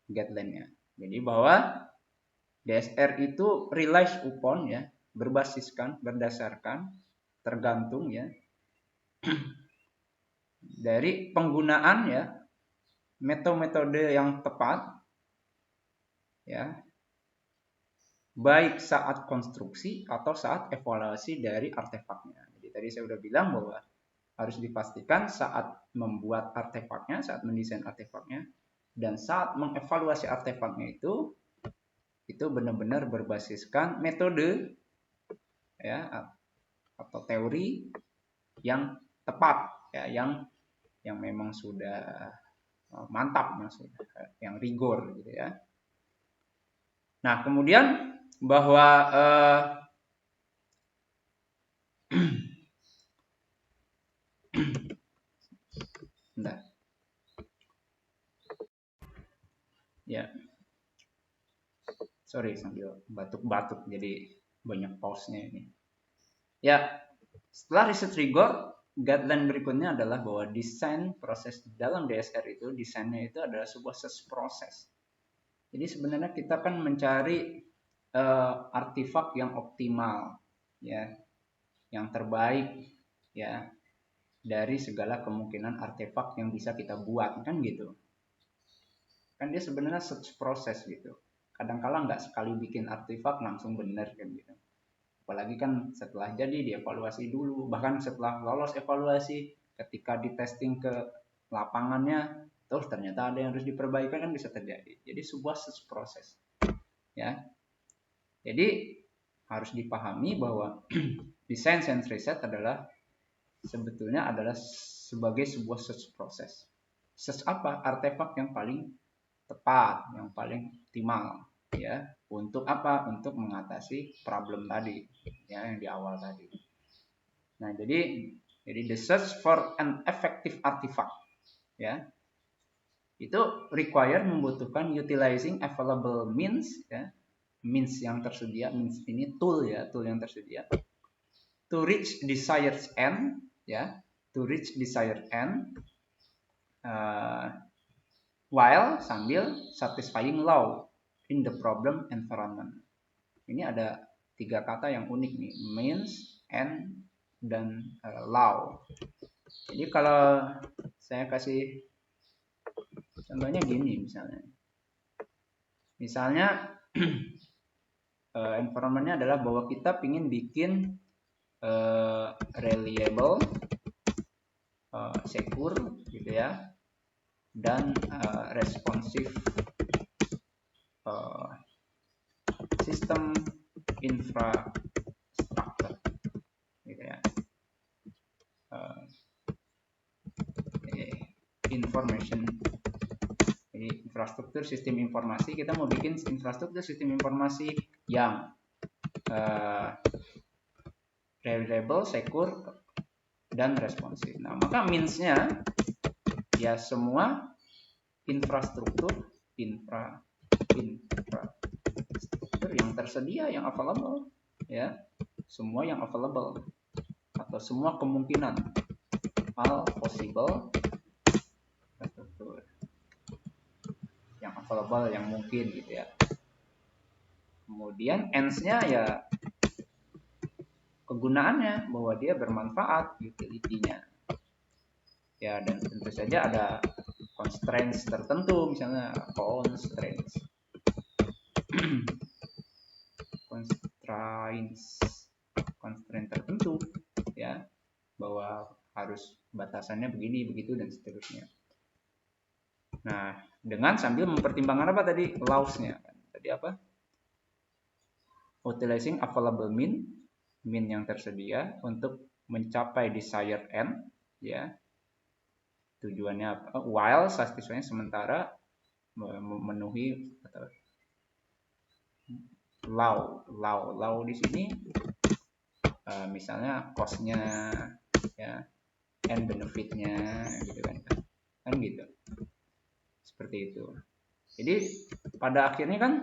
guideline-nya. Jadi bahwa DSR itu relies upon, ya, berdasarkan, tergantung, ya, dari penggunaan, ya, metode yang tepat, ya, baik saat konstruksi atau saat evaluasi dari artefaknya. Jadi tadi saya sudah bilang bahwa harus dipastikan saat membuat artefaknya, saat mendesain artefaknya, dan saat mengevaluasi artefaknya itu benar-benar berbasiskan metode, ya, atau teori yang tepat, ya, yang memang sudah mantap, yang rigor, gitu ya. Nah, kemudian bahwa ya, sorry sambil batuk-batuk jadi banyak pause-nya ini. Ya, setelah riset rigor, guideline berikutnya adalah bahwa desain proses dalam DSR itu, desainnya itu adalah sebuah search proses. Jadi sebenarnya kita kan mencari artefak yang optimal, ya, yang terbaik, ya, dari segala kemungkinan artefak yang bisa kita buat, kan gitu. Kan dia sebenarnya search proses gitu. Kadang-kala nggak sekali bikin artefak langsung benar, kan gitu. Apalagi kan setelah jadi dievaluasi dulu, bahkan setelah lolos evaluasi, ketika ditesting ke lapangannya, terus ternyata ada yang harus diperbaiki, kan bisa terjadi. Jadi sebuah search proses, ya. Jadi harus dipahami bahwa design and research adalah sebetulnya adalah sebagai sebuah search proses. Search apa? Artefak yang paling tepat, yang paling optimal, ya, untuk apa? Untuk mengatasi problem tadi, ya, yang di awal tadi. Nah, jadi the search for an effective artifact, ya, itu membutuhkan utilizing available means, ya, means yang tersedia, means ini tool, ya, tool yang tersedia, to reach desired end, ya, to reach desired end, while sambil satisfying law in the problem environment. Ini ada 3 kata yang unik nih, means, end, dan law. Jadi kalau saya kasih contohnya gini, misalnya environmentnya adalah bahwa kita ingin bikin reliable, secure, gitu ya, dan responsive sistem infrastruktur information. Jadi infrastruktur sistem informasi, kita mau bikin infrastruktur sistem informasi yang reliable, secure, dan responsif. Nah, maka means-nya ya semua infrastruktur yang tersedia, yang available, ya, semua yang available atau semua kemungkinan, all possible infrastruktur yang available, yang mungkin gitu ya. Kemudian ends-nya ya kegunaannya, bahwa dia bermanfaat, utility-nya. Ya, dan tentu saja ada constraints tertentu, misalnya constraints tertentu, ya, bahwa harus batasannya begini, begitu, dan seterusnya. Nah, dengan sambil mempertimbangkan apa tadi? Laws-nya. Tadi apa? Utilizing available mean yang tersedia untuk mencapai desired end, ya. Tujuannya apa? While satisfying, sementara memenuhi atau law di sini misalnya cost-nya, ya, and benefit-nya gitu kan gitu, seperti itu. Jadi pada akhirnya kan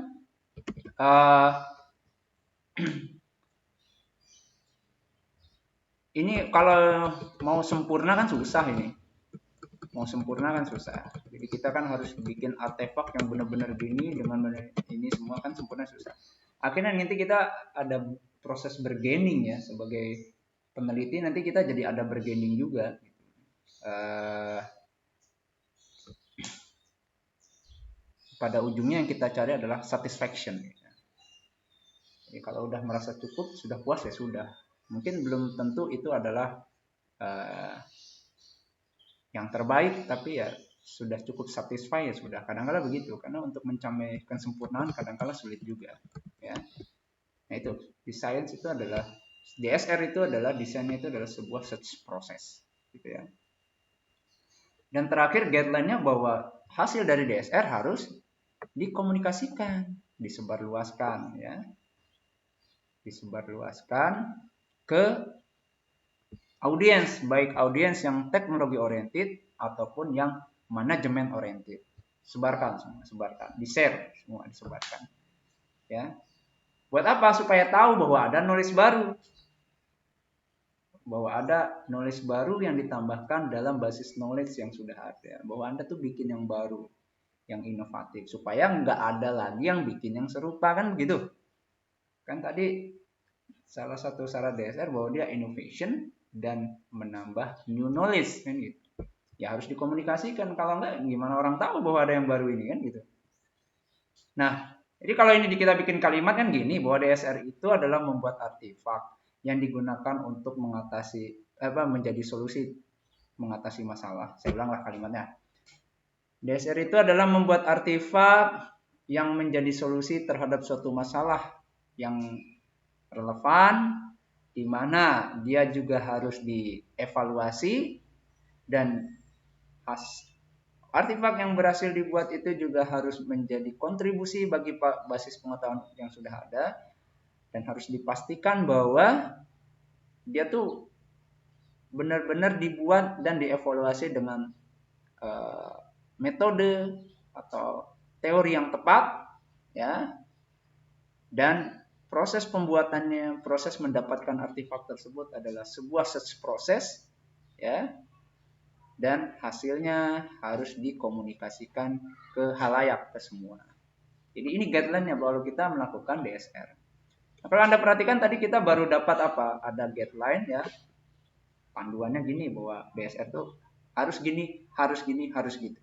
ini kalau mau sempurna kan susah ini. Mau sempurna kan susah. Jadi kita kan harus bikin artefak yang benar-benar gini dengan ini semua kan sempurna susah. Akhirnya nanti kita ada proses bergaining ya, sebagai peneliti nanti kita jadi ada bergaining juga. Pada ujungnya yang kita cari adalah satisfaction. Jadi kalau udah merasa cukup, sudah puas ya sudah. Mungkin belum tentu itu adalah yang terbaik, tapi ya sudah cukup satisfy ya sudah. Kadang-kadang begitu, karena untuk mencapai kesempurnaan kadang-kadang sulit juga, ya. Nah itu di science itu adalah DSR itu adalah desainnya itu adalah sebuah search process, gitu ya. Dan terakhir guideline-nya bahwa hasil dari DSR harus dikomunikasikan, disebarluaskan, ya, disebarluaskan ke audiens, baik audiens yang teknologi oriented ataupun yang manajemen oriented. Sebarkan semua, sebarkan, di-share semua, disebarkan. Ya. Buat apa? Supaya tahu bahwa ada knowledge baru. Bahwa ada knowledge baru yang ditambahkan dalam basis knowledge yang sudah ada. Bahwa Anda tuh bikin yang baru, yang inovatif, supaya nggak ada lagi yang bikin yang serupa, kan begitu. Kan tadi salah satu syarat DSR bahwa dia innovation dan menambah new knowledge, kan gitu. Ya harus dikomunikasikan, kalau enggak gimana orang tahu bahwa ada yang baru ini, kan gitu. Nah, jadi kalau ini kita bikin kalimat kan gini, bahwa DSR itu adalah membuat artefak yang digunakan untuk mengatasi menjadi solusi mengatasi masalah. Saya ulanglah kalimatnya. DSR itu adalah membuat artefak yang menjadi solusi terhadap suatu masalah yang relevan, di mana dia juga harus dievaluasi, dan artefak yang berhasil dibuat itu juga harus menjadi kontribusi bagi basis pengetahuan yang sudah ada, dan harus dipastikan bahwa dia tuh benar-benar dibuat dan dievaluasi dengan metode atau teori yang tepat, ya, dan proses pembuatannya, proses mendapatkan artefak tersebut adalah sebuah search proses, ya, dan hasilnya harus dikomunikasikan ke halayak, ke semua. Jadi ini guideline-nya bahwa kita melakukan DSR. Nah, kalau Anda perhatikan tadi kita baru dapat apa? Ada guideline, ya, panduannya gini bahwa DSR itu harus gini, harus gini, harus gitu.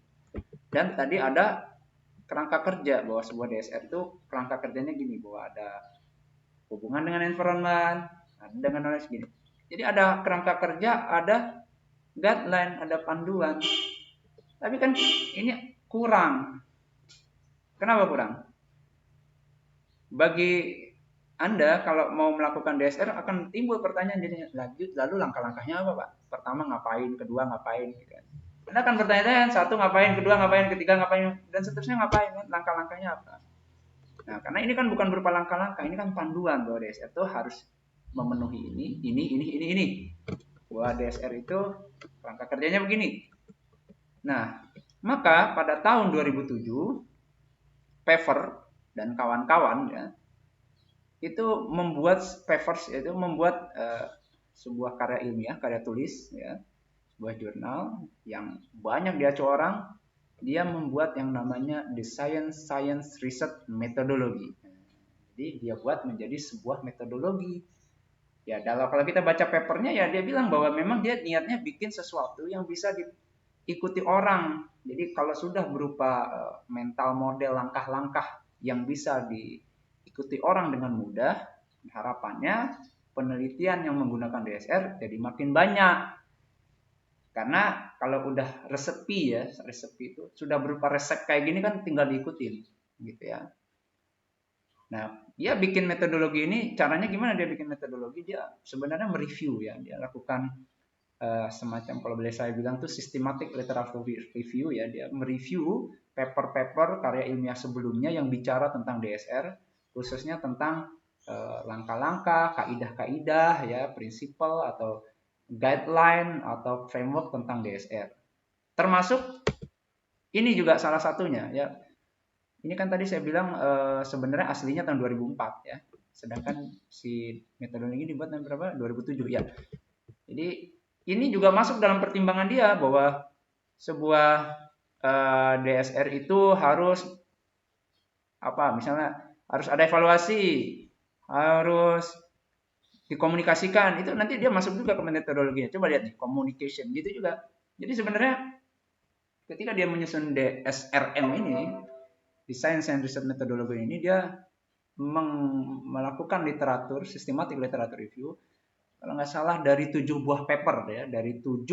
Dan tadi ada kerangka kerja bahwa sebuah DSR itu kerangka kerjanya gini, bahwa ada hubungan dengan environment, dengan knowledge gini. Jadi ada kerangka kerja, ada guideline, ada panduan. Tapi kan ini kurang. Kenapa kurang? Bagi Anda kalau mau melakukan DSR akan timbul pertanyaan jadinya, lalu langkah-langkahnya apa, Pak? Pertama ngapain, kedua ngapain, gitu kan. Anda akan bertanya-tanya, satu ngapain, kedua ngapain, ketiga ngapain, dan seterusnya ngapain, kan? Langkah-langkahnya apa. Nah, karena ini kan bukan berupa langkah-langkah, ini kan panduan bahwa DSR itu harus memenuhi ini. Bahwa DSR itu langkah kerjanya begini. Nah, maka pada tahun 2007, Pfeffer dan kawan-kawan ya, itu membuat papers, yaitu membuat sebuah karya ilmiah, karya tulis ya, sebuah jurnal yang banyak diacu orang. Dia membuat yang namanya The Science Research Methodology. Jadi dia buat menjadi sebuah metodologi. Ya, kalau kita baca papernya ya dia bilang bahwa memang dia niatnya bikin sesuatu yang bisa diikuti orang. Jadi kalau sudah berupa mental model langkah-langkah yang bisa diikuti orang dengan mudah, harapannya penelitian yang menggunakan DSR jadi makin banyak. Karena kalau udah resepi itu sudah berupa resep kayak gini kan tinggal diikutin gitu ya. Nah, dia bikin metodologi ini, caranya gimana dia bikin metodologi? Dia sebenarnya mereview ya, dia lakukan semacam, kalau boleh saya bilang tuh systematic literature review ya, dia mereview paper-paper karya ilmiah sebelumnya yang bicara tentang DSR, khususnya tentang langkah-langkah, kaidah-kaidah ya, prinsipal atau guideline atau framework tentang DSR. Termasuk ini juga salah satunya ya. Ini kan tadi saya bilang sebenarnya aslinya tahun 2004 ya. Sedangkan si metodologi ini dibuat tahun berapa? 2007 ya. Jadi ini juga masuk dalam pertimbangan dia bahwa sebuah DSR itu harus apa? Misalnya harus ada evaluasi, harus dikomunikasikan. Itu nanti dia masuk juga ke metodologinya. Coba lihat nih, communication gitu juga. Jadi sebenarnya ketika dia menyusun DSRM ini, Design and Research Methodology ini, dia melakukan literatur, systematic literature review, kalau nggak salah dari 7 buah paper ya, dari 7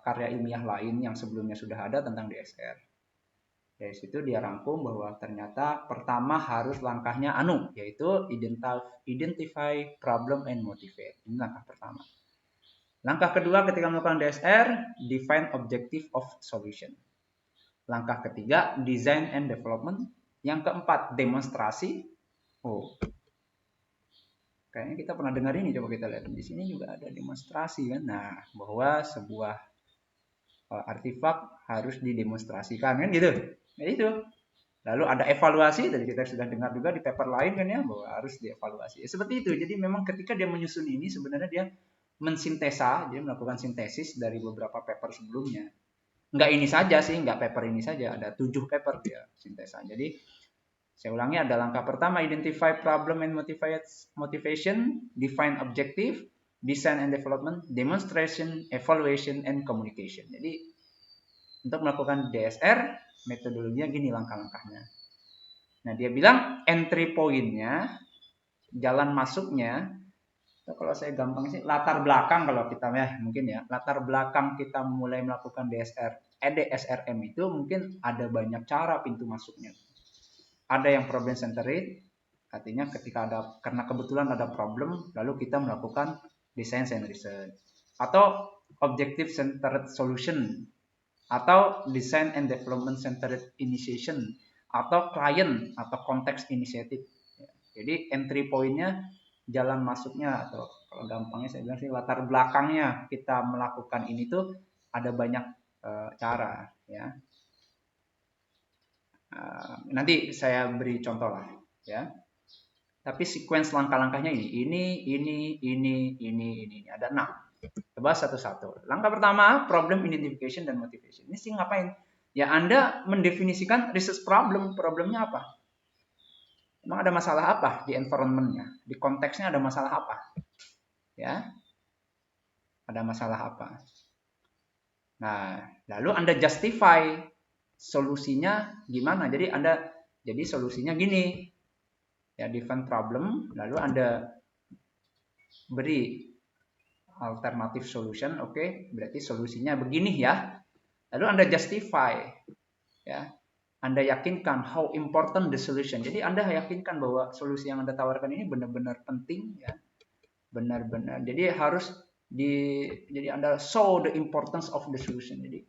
karya ilmiah lain yang sebelumnya sudah ada tentang DSR. Dari situ dia rangkum bahwa ternyata pertama harus langkahnya yaitu identify problem and motivate. Ini langkah pertama. Langkah kedua ketika melakukan DSR, define objective of solution. Langkah ketiga, design and development. Yang keempat, demonstrasi. Oh, kayaknya kita pernah dengar ini, coba kita lihat. Di sini juga ada demonstrasi kan. Nah, bahwa sebuah artefak harus didemonstrasikan kan gitu. Nah, itu. Lalu ada evaluasi, tadi kita sudah dengar juga di paper lain kan ya, bahwa harus dievaluasi. Ya, seperti itu. Jadi memang ketika dia menyusun ini sebenarnya dia mensintesa, dia melakukan sintesis dari beberapa paper sebelumnya. Nggak ini saja sih, nggak paper ini saja, ada 7 paper dia sintesa. Jadi saya ulangi, ada langkah pertama, identify problem and motivation, define objective, design and development, demonstration, evaluation, and communication. Jadi untuk melakukan DSR, metodologinya gini langkah-langkahnya. Nah, dia bilang entry point-nya, jalan masuknya, kalau saya gampang sih latar belakang, kalau kita ya mungkin ya latar belakang kita mulai melakukan DSRM itu mungkin ada banyak cara pintu masuknya. Ada yang problem centered, artinya ketika karena kebetulan ada problem lalu kita melakukan design and research, atau objective centered solution, atau design and development centered initiation, atau client atau context initiative. Jadi entry point-nya, jalan masuknya, atau kalau gampangnya saya bilang sih latar belakangnya kita melakukan ini tuh ada banyak cara ya. Nanti saya beri contoh lah ya. Tapi sequence langkah-langkahnya ini ada 6. Coba satu-satu. Langkah pertama, problem identification dan motivation. Ini sih ngapain? Ya Anda mendefinisikan research problem. Problemnya apa? Emang ada masalah apa di environment-nya? Di konteksnya ada masalah apa? Ya. Ada masalah apa? Nah, lalu Anda justify solusinya gimana? Jadi solusinya gini. Ya, define problem, lalu Anda beri alternative solution, oke, berarti solusinya begini ya. Lalu Anda justify, ya, Anda yakinkan how important the solution. Jadi Anda yakinkan bahwa solusi yang Anda tawarkan ini benar-benar penting, ya, benar-benar. Jadi harus Jadi Anda show the importance of the solution. Jadi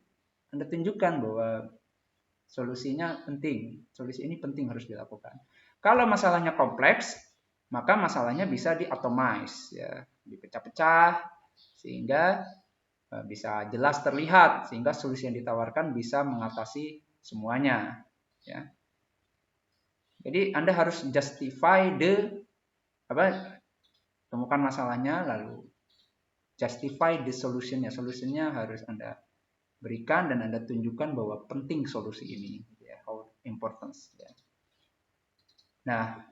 Anda tunjukkan bahwa solusinya penting. Solusi ini penting, harus dilakukan. Kalau masalahnya kompleks, maka masalahnya bisa di-automate, ya, dipecah-pecah sehingga bisa jelas terlihat, sehingga solusi yang ditawarkan bisa mengatasi semuanya, ya. Jadi Anda harus justify temukan masalahnya, lalu justify the solutionnya. Solutionnya harus Anda berikan dan Anda tunjukkan bahwa penting solusi ini, ya, how importance, ya. Nah,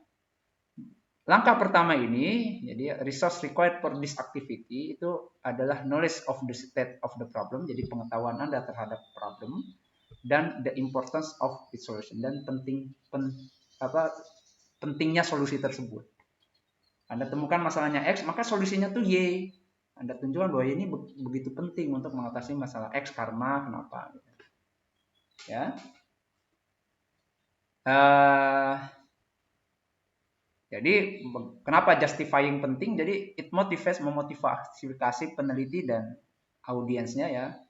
langkah pertama ini, jadi resource required for this activity itu adalah knowledge of the state of the problem, jadi pengetahuan Anda terhadap problem, dan the importance of its solution, dan pentingnya solusi tersebut. Anda temukan masalahnya X, maka solusinya tuh Y. Anda tunjukkan bahwa ini begitu penting untuk mengatasi masalah X karena kenapa. Ya. Jadi kenapa justifying penting? Jadi it memotivasi peneliti dan audiensnya, ya,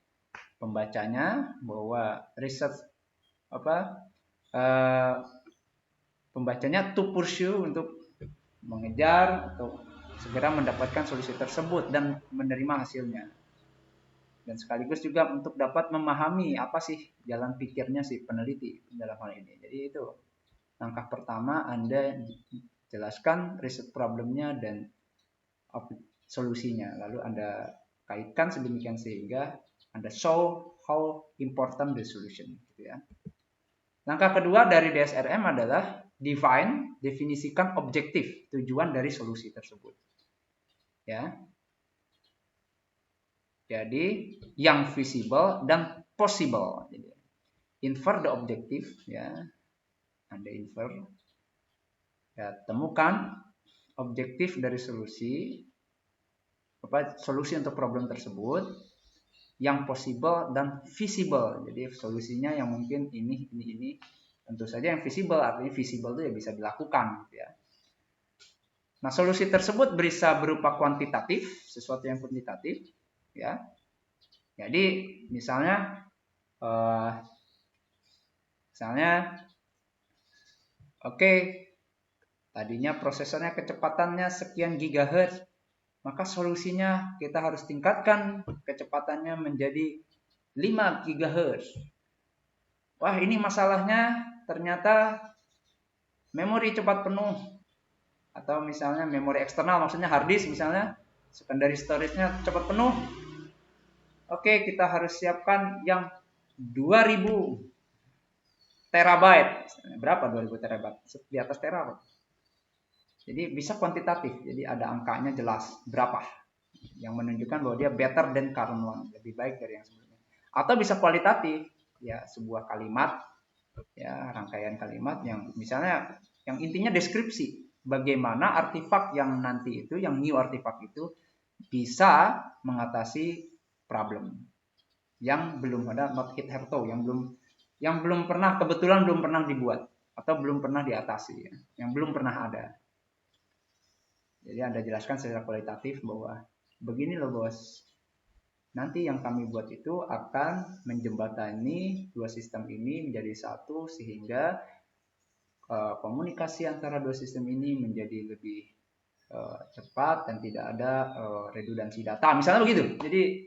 pembacanya, bahwa research pembacanya to pursue, untuk mengejar atau segera mendapatkan solusi tersebut dan menerima hasilnya. Dan sekaligus juga untuk dapat memahami apa sih jalan pikirnya si peneliti dalam hal ini. Jadi itu langkah pertama, Anda jelaskan riset problemnya dan solusinya. Lalu Anda kaitkan sedemikian sehingga Anda show how important the solution, gitu ya. Langkah kedua dari DSRM adalah definisikan objektif, tujuan dari solusi tersebut. Ya. Jadi yang visible dan possible. Jadi, infer the objective, ya. Anda infer, ya, temukan objektif dari solusi untuk problem tersebut, yang possible dan visible. Jadi solusinya yang mungkin ini. Tentu saja yang visible, artinya visible itu ya bisa dilakukan, gitu ya. Nah, solusi tersebut bisa berupa kuantitatif, sesuatu yang kuantitatif, ya. Jadi misalnya oke, tadinya prosesornya kecepatannya sekian gigahertz, maka solusinya kita harus tingkatkan kecepatannya menjadi 5 gigahertz. Wah, ini masalahnya ternyata memori cepat penuh, atau misalnya memori eksternal, maksudnya hard disk misalnya, secondary storage-nya cepat penuh. Oke, kita harus siapkan yang 2000 terabyte. Berapa 2000 terabyte? Di atas terabyte. Jadi bisa kuantitatif, jadi ada angkanya jelas berapa, yang menunjukkan bahwa dia better than current one, lebih baik dari yang sebelumnya. Atau bisa kualitatif, ya, sebuah kalimat, ya, rangkaian kalimat yang misalnya yang intinya deskripsi bagaimana artefak yang nanti itu, yang new artefak itu bisa mengatasi problem yang belum ada, not hitherto, yang belum pernah, kebetulan belum pernah dibuat atau belum pernah diatasi, ya, yang belum pernah ada. Jadi Anda jelaskan secara kualitatif bahwa begini loh bos, nanti yang kami buat itu akan menjembatani dua sistem ini menjadi satu, sehingga komunikasi antara dua sistem ini menjadi lebih cepat dan tidak ada redundansi data, misalnya begitu. Jadi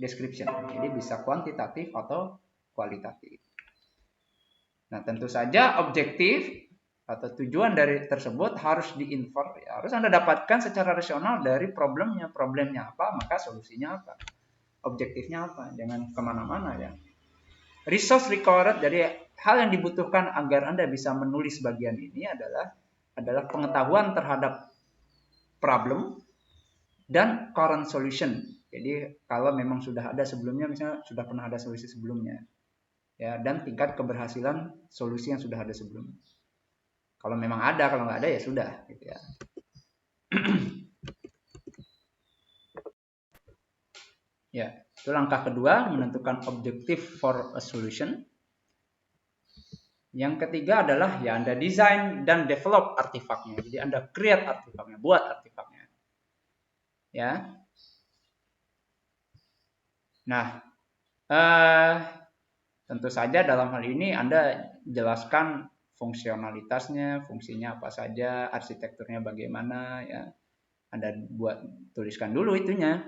description, jadi bisa kuantitatif atau kualitatif. Nah, tentu saja objektif atau tujuan dari tersebut harus diinfer, ya, harus Anda dapatkan secara rasional dari problemnya apa, maka solusinya apa, objektifnya apa, jangan kemana-mana, ya. Resource required, jadi hal yang dibutuhkan agar Anda bisa menulis bagian ini adalah pengetahuan terhadap problem dan current solution. Jadi kalau memang sudah ada sebelumnya, misalnya sudah pernah ada solusi sebelumnya, ya, dan tingkat keberhasilan solusi yang sudah ada sebelumnya. Kalau memang ada, kalau nggak ada ya sudah, gitu ya. Ya, itu langkah kedua, menentukan objektif for a solution. Yang ketiga adalah, ya, Anda design dan develop artefaknya. Jadi Anda create artefaknya, buat artefaknya. Ya. Nah, tentu saja dalam hal ini Anda jelaskan fungsionalitasnya, fungsinya apa saja, arsitekturnya bagaimana, ya. Anda tuliskan dulu itunya,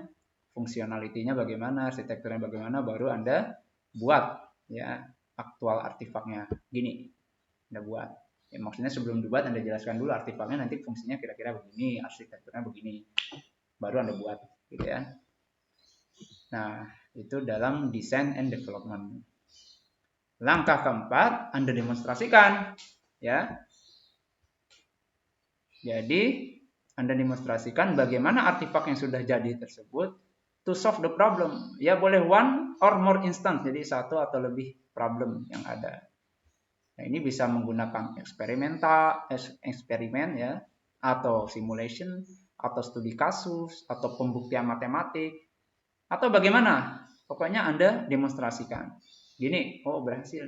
fungsionalitinya bagaimana, arsitekturnya bagaimana, baru Anda buat ya aktual artefaknya. Gini, Anda buat. Ya, maksudnya sebelum dibuat Anda jelaskan dulu artefaknya, nanti fungsinya kira-kira begini, arsitekturnya begini, baru Anda buat, gitu ya. Nah, itu dalam design and development. Langkah keempat, Anda demonstrasikan, ya. Jadi, Anda demonstrasikan bagaimana artefak yang sudah jadi tersebut to solve the problem. Ya, boleh one or more instance, jadi satu atau lebih problem yang ada. Nah, ini bisa menggunakan eksperimen ya, atau simulation, atau studi kasus, atau pembuktian matematik, atau bagaimana. Pokoknya Anda demonstrasikan. Gini, oh berhasil,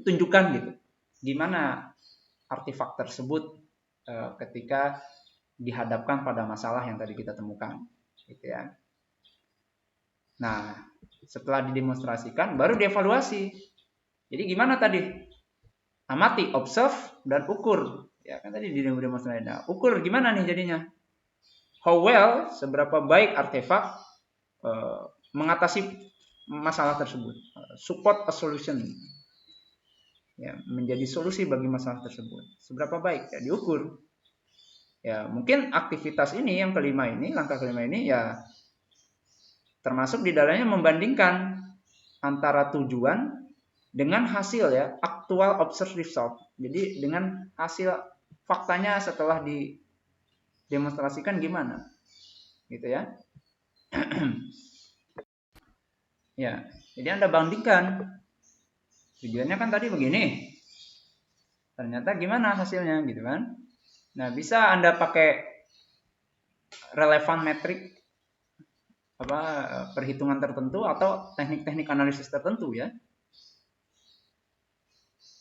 tunjukkan gitu. Gimana artefak tersebut ketika dihadapkan pada masalah yang tadi kita temukan, gitu ya. Nah, setelah didemonstrasikan, baru dievaluasi. Jadi gimana tadi? Amati, observe, dan ukur. Ya kan tadi didemonstrasikan. Nah, ukur gimana nih jadinya? How well, seberapa baik artefak mengatasi masalah tersebut. Support a solution. Ya, menjadi solusi bagi masalah tersebut. Seberapa baik? Ya, diukur. Ya, mungkin aktivitas ini yang kelima ini, langkah kelima ini ya termasuk di dalamnya membandingkan antara tujuan dengan hasil ya, actual observed result. Jadi dengan hasil faktanya setelah didemonstrasikan gimana? Gitu ya. Ya, jadi Anda bandingkan. Tujuannya kan tadi begini. Ternyata gimana hasilnya gitu kan? Nah, bisa Anda pakai relevan metrik perhitungan tertentu atau teknik-teknik analisis tertentu ya.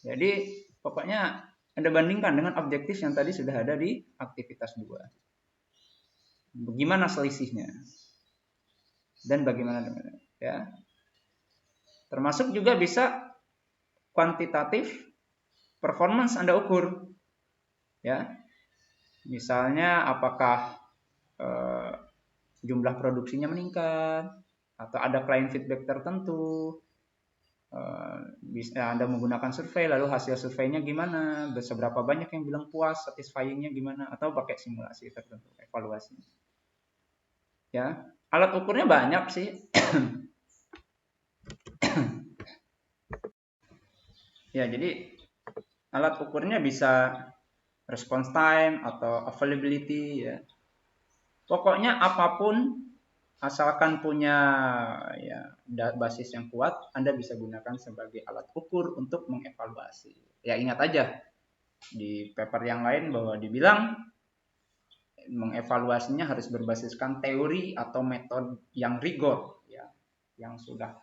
Jadi pokoknya Anda bandingkan dengan objektif yang tadi sudah ada di aktivitas 2. Bagaimana selisihnya? Dan bagaimana dengan ya. Termasuk juga bisa kuantitatif performance Anda ukur. Ya. Misalnya apakah jumlah produksinya meningkat atau ada client feedback tertentu. Bisa Anda menggunakan survei, lalu hasil surveinya gimana, seberapa banyak yang bilang puas, satisfyingnya gimana, atau pakai simulasi tertentu, evaluasi. Ya, alat ukurnya banyak sih. Ya, jadi alat ukurnya bisa response time atau availability ya. Pokoknya apapun asalkan punya ya basis yang kuat, Anda bisa gunakan sebagai alat ukur untuk mengevaluasi. Ya ingat aja di paper yang lain bahwa dibilang mengevaluasinya harus berbasiskan teori atau metode yang rigor ya, yang sudah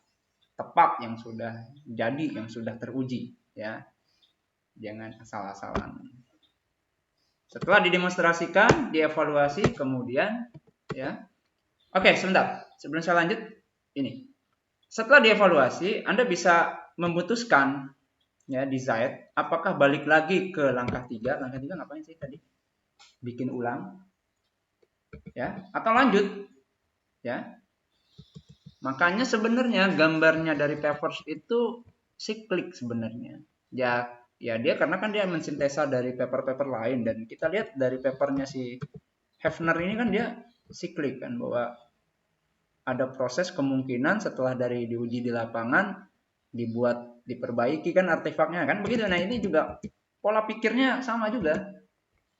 tepat, yang sudah jadi, yang sudah teruji ya. Jangan asal-asalan. Setelah didemonstrasikan, dievaluasi, kemudian ya. Oke, sebentar. Sebelum saya lanjut, ini. Setelah dievaluasi, Anda bisa memutuskan ya decide apakah balik lagi ke langkah 3. Langkah 3 ngapain sih tadi? Bikin ulang. Ya, atau lanjut. Ya. Makanya sebenarnya gambarnya dari papers itu siklik sebenarnya. Ya dia karena kan dia mensintesa dari paper-paper lain, dan kita lihat dari papernya si Hefner ini kan dia siklik kan, bahwa ada proses kemungkinan setelah dari diuji di lapangan diperbaiki kan artefaknya kan begitu. Nah ini juga pola pikirnya sama juga.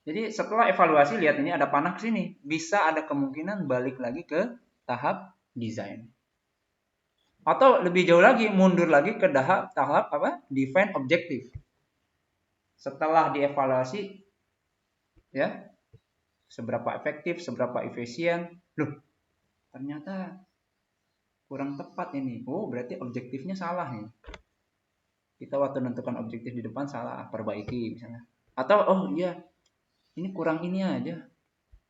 Jadi setelah evaluasi lihat ini ada panah ke sini, bisa ada kemungkinan balik lagi ke tahap desain. Atau lebih jauh lagi, mundur lagi ke tahap define objektif. Setelah dievaluasi ya, seberapa efektif, seberapa efisien, loh ternyata kurang tepat ini. Oh, berarti objektifnya salah nih. Kita waktu menentukan objektif di depan salah, perbaiki misalnya. Atau oh iya, ini kurang ini aja.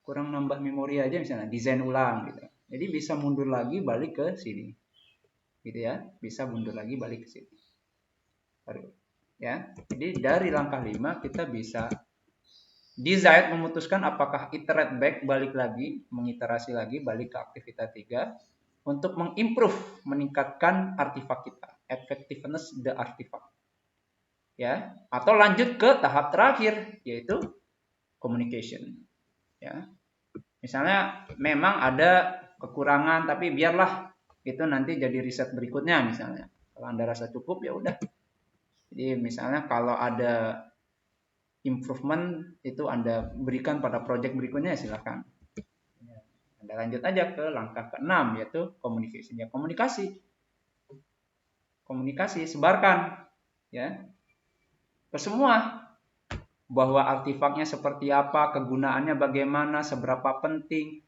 Kurang nambah memori aja misalnya, desain ulang gitu. Jadi bisa mundur lagi balik ke sini. gitu ya, bisa mundur lagi balik ke sini. Ya, jadi dari langkah 5 kita bisa decide, memutuskan apakah iterate back, balik lagi, mengiterasi lagi, balik ke aktivitas 3 untuk mengimprove, meningkatkan artefak kita, effectiveness the artifact. Ya, atau lanjut ke tahap terakhir yaitu communication. Ya. Misalnya memang ada kekurangan tapi biarlah itu nanti jadi riset berikutnya misalnya. Kalau Anda rasa cukup ya udah. Jadi misalnya kalau ada improvement itu Anda berikan pada project berikutnya silakan. Anda lanjut aja ke langkah ke-6 yaitu communication. Ya, komunikasi sebarkan ya ke semua, bahwa artefaknya seperti apa, kegunaannya bagaimana, seberapa penting,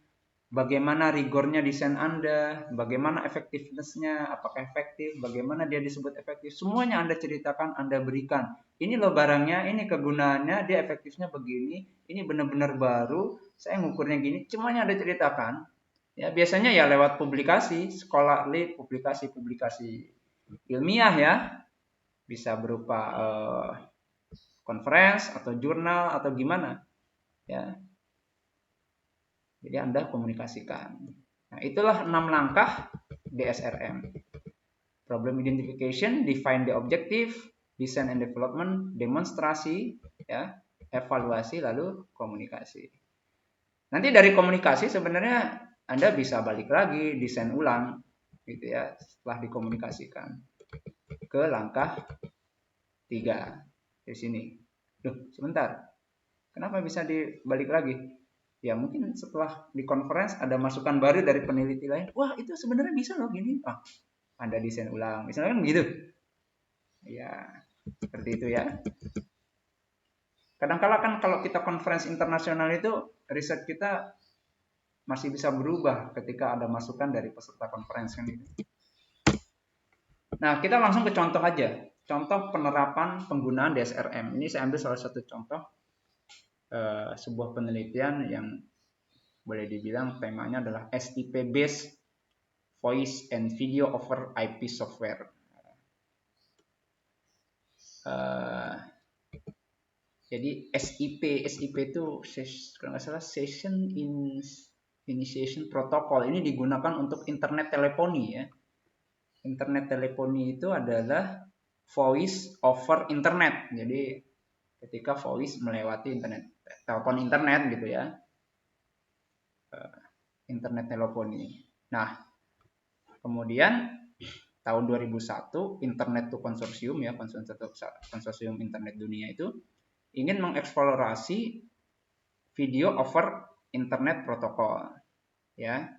bagaimana rigornya desain Anda, bagaimana efektivitasnya, apakah efektif, bagaimana dia disebut efektif, semuanya Anda ceritakan, Anda berikan. Ini loh barangnya, ini kegunaannya, dia efektifnya begini, ini benar-benar baru, saya ngukurnya gini, semuanya Anda ceritakan. Ya, biasanya ya lewat publikasi, scholarly, publikasi ilmiah ya, bisa berupa conference atau jurnal atau gimana ya. Jadi Anda komunikasikan. Nah, itulah 6 langkah DSRM. Problem identification, define the objective, design and development, demonstrasi, ya, evaluasi, lalu komunikasi. Nanti dari komunikasi sebenarnya Anda bisa balik lagi, desain ulang, gitu ya, setelah dikomunikasikan ke langkah 3 di sini. Duh, sebentar. Kenapa bisa dibalik lagi? Ya mungkin setelah di conference ada masukan baru dari peneliti lain. Wah itu sebenarnya bisa loh gini. Ah, Anda desain ulang. Misalnya kan begitu. Ya seperti itu ya. Kadang-kala kan kalau kita conference internasional itu riset kita masih bisa berubah ketika ada masukan dari peserta conference kan gitu. Nah kita langsung ke contoh aja. Contoh penerapan penggunaan DSRM. Ini saya ambil salah satu contoh sebuah penelitian yang boleh dibilang temanya adalah SIP based voice and video over IP software. Jadi SIP itu kalau nggak salah session initiation protocol. Ini digunakan untuk internet teleponi ya. Internet teleponi itu adalah voice over internet. Jadi ketika voice melewati internet, telepon internet gitu ya. Internet teleponi. Nah, kemudian tahun 2001 Internet to Consortium ya, konsorsium internet dunia itu ingin mengeksplorasi video over internet protokol ya.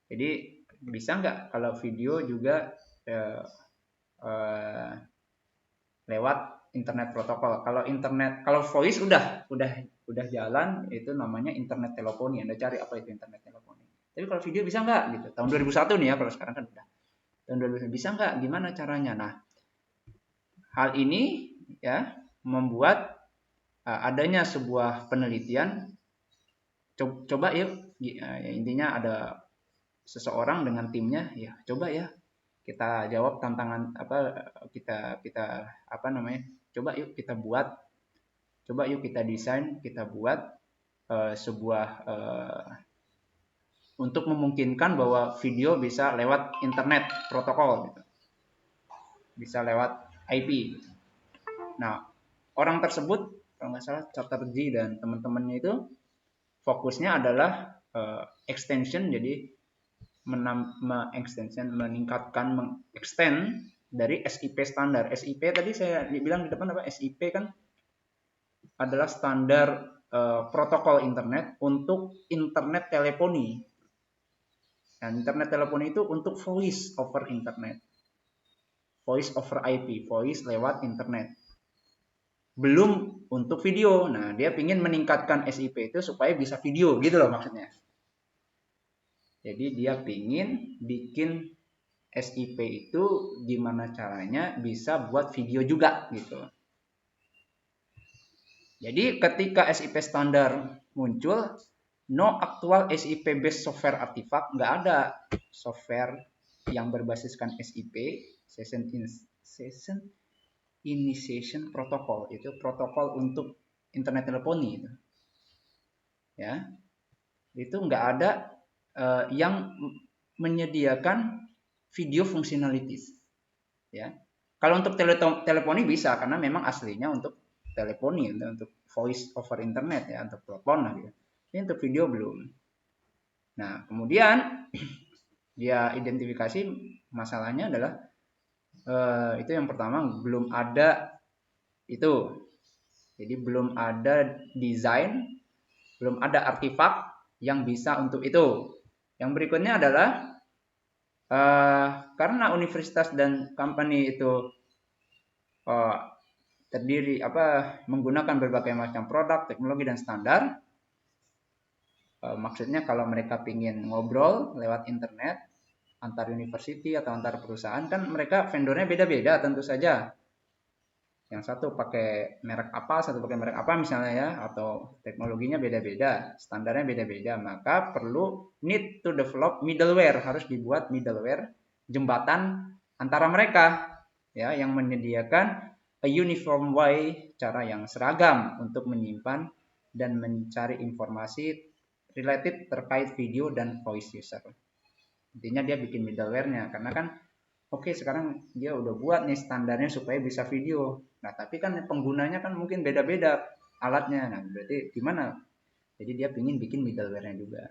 Jadi bisa nggak kalau video juga lewat internet protokol. Kalau voice udah jalan, itu namanya internet teleponi. Anda cari apa itu internet teleponi. Tapi kalau video bisa nggak gitu? Tahun 2001 nih ya, kalau sekarang kan udah. Tahun 2001 bisa nggak? Gimana caranya? Nah, hal ini ya membuat adanya sebuah penelitian. Coba yuk, intinya ada seseorang dengan timnya, ya coba ya kita jawab tantangan kita apa namanya, coba yuk kita buat, coba yuk kita desain, kita buat sebuah untuk memungkinkan bahwa video bisa lewat internet protokol gitu. Bisa lewat IP. Nah, orang tersebut kalau nggak salah Chatterjee dan teman-temannya itu fokusnya adalah extension, jadi meningkatkan, mengextend dari SIP standar. SIP tadi saya bilang di depan apa? SIP kan adalah standar protokol internet untuk internet teleponi. Dan internet teleponi itu untuk voice over internet. Voice over IP, voice lewat internet. Belum untuk video. Nah, dia ingin meningkatkan SIP itu supaya bisa video gitu loh maksudnya. Jadi dia ingin bikin SIP itu gimana caranya bisa buat video juga gitu. Jadi ketika SIP standar muncul, no actual SIP based software artifact, nggak ada software yang berbasiskan SIP, Session Initiation Protocol, itu protokol untuk internet teleponi itu. Ya, itu nggak ada yang menyediakan video functionalities. Ya, kalau untuk teleponi bisa karena memang aslinya untuk teleponi, untuk voice over internet ya, untuk telepon lah gitu. Ini untuk video belum. Nah, kemudian dia identifikasi masalahnya adalah itu yang pertama belum ada itu. Jadi belum ada desain, belum ada artefak yang bisa untuk itu. Yang berikutnya adalah karena universitas dan company itu terdiri menggunakan berbagai macam produk, teknologi dan standar. Maksudnya kalau mereka ingin ngobrol lewat internet antar university atau antar perusahaan, kan mereka vendornya beda-beda tentu saja. Yang satu pakai merek apa, satu pakai merek apa misalnya ya, atau teknologinya beda-beda, standarnya beda-beda, maka perlu need to develop middleware, harus dibuat middleware jembatan antara mereka ya, yang menyediakan a uniform way, cara yang seragam untuk menyimpan dan mencari informasi related terkait video dan voice user. Intinya dia bikin middleware-nya karena kan oke, sekarang dia udah buat nih standarnya supaya bisa video. Nah, tapi kan penggunanya kan mungkin beda-beda alatnya. Nah, berarti gimana? Jadi dia ingin bikin middleware-nya juga.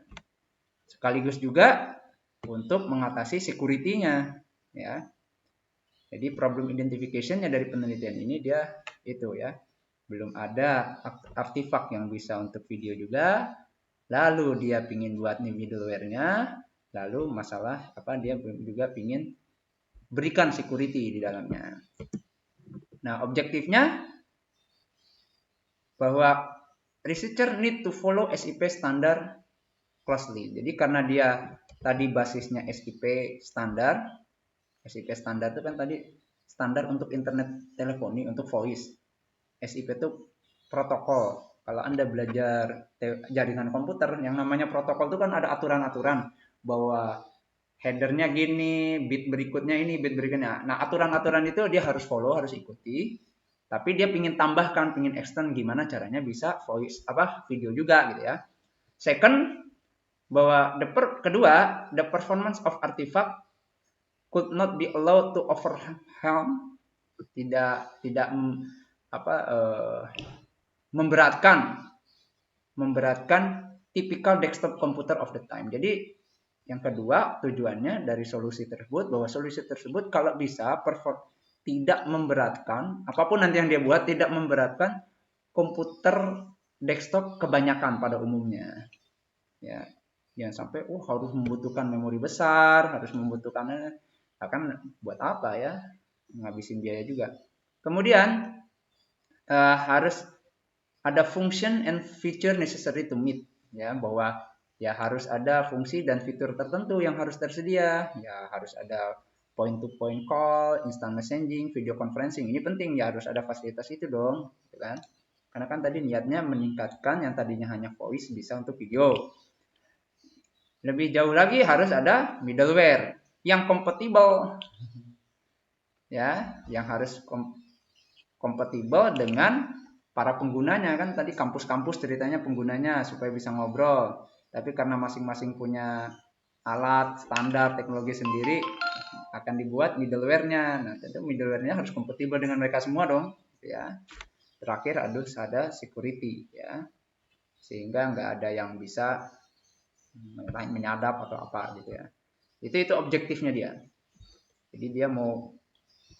Sekaligus juga untuk mengatasi security-nya, ya. Jadi problem identification-nya dari penelitian ini dia itu ya. Belum ada artefak yang bisa untuk video juga. Lalu dia ingin buat nih middleware-nya. Lalu masalah dia juga ingin berikan security di dalamnya. Nah, objektifnya bahwa researcher need to follow SIP standard closely. Jadi karena dia tadi basisnya SIP standar itu kan tadi standar untuk internet teleponi, untuk voice. SIP itu protokol. Kalau Anda belajar jaringan komputer, yang namanya protokol itu kan ada aturan-aturan bahwa headernya gini, bit berikutnya ini, bit berikutnya. Nah, aturan-aturan itu dia harus follow, harus ikuti. Tapi dia ingin tambahkan, ingin extend gimana caranya bisa voice video juga gitu ya. Second, bahwa kedua, the performance of artifact could not be allowed to overwhelm, tidak memberatkan typical desktop computer of the time. Jadi yang kedua, tujuannya dari solusi tersebut, bahwa solusi tersebut kalau bisa tidak memberatkan, apapun nanti yang dia buat, tidak memberatkan komputer desktop kebanyakan pada umumnya. Ya, jangan sampai harus membutuhkan memori besar, harus membutuhkan, akan buat apa ya, ngabisin biaya juga. Kemudian harus ada function and feature necessary to meet, ya, bahwa ya harus ada fungsi dan fitur tertentu yang harus tersedia. Ya harus ada point to point call, instant messaging, video conferencing. Ini penting ya, harus ada fasilitas itu dong, gitu kan? Karena kan tadi niatnya meningkatkan yang tadinya hanya voice bisa untuk video. Lebih jauh lagi harus ada middleware yang kompatibel. Ya, yang harus kompatibel dengan para penggunanya. Kan tadi kampus-kampus ceritanya penggunanya supaya bisa ngobrol. Tapi karena masing-masing punya alat, standar, teknologi sendiri, akan dibuat middleware-nya. Nah, tentu middleware-nya harus kompatibel dengan mereka semua dong, ya. Terakhir harus ada security, ya. Sehingga nggak ada yang bisa menyadap atau apa gitu ya. Itu objektifnya dia. Jadi dia mau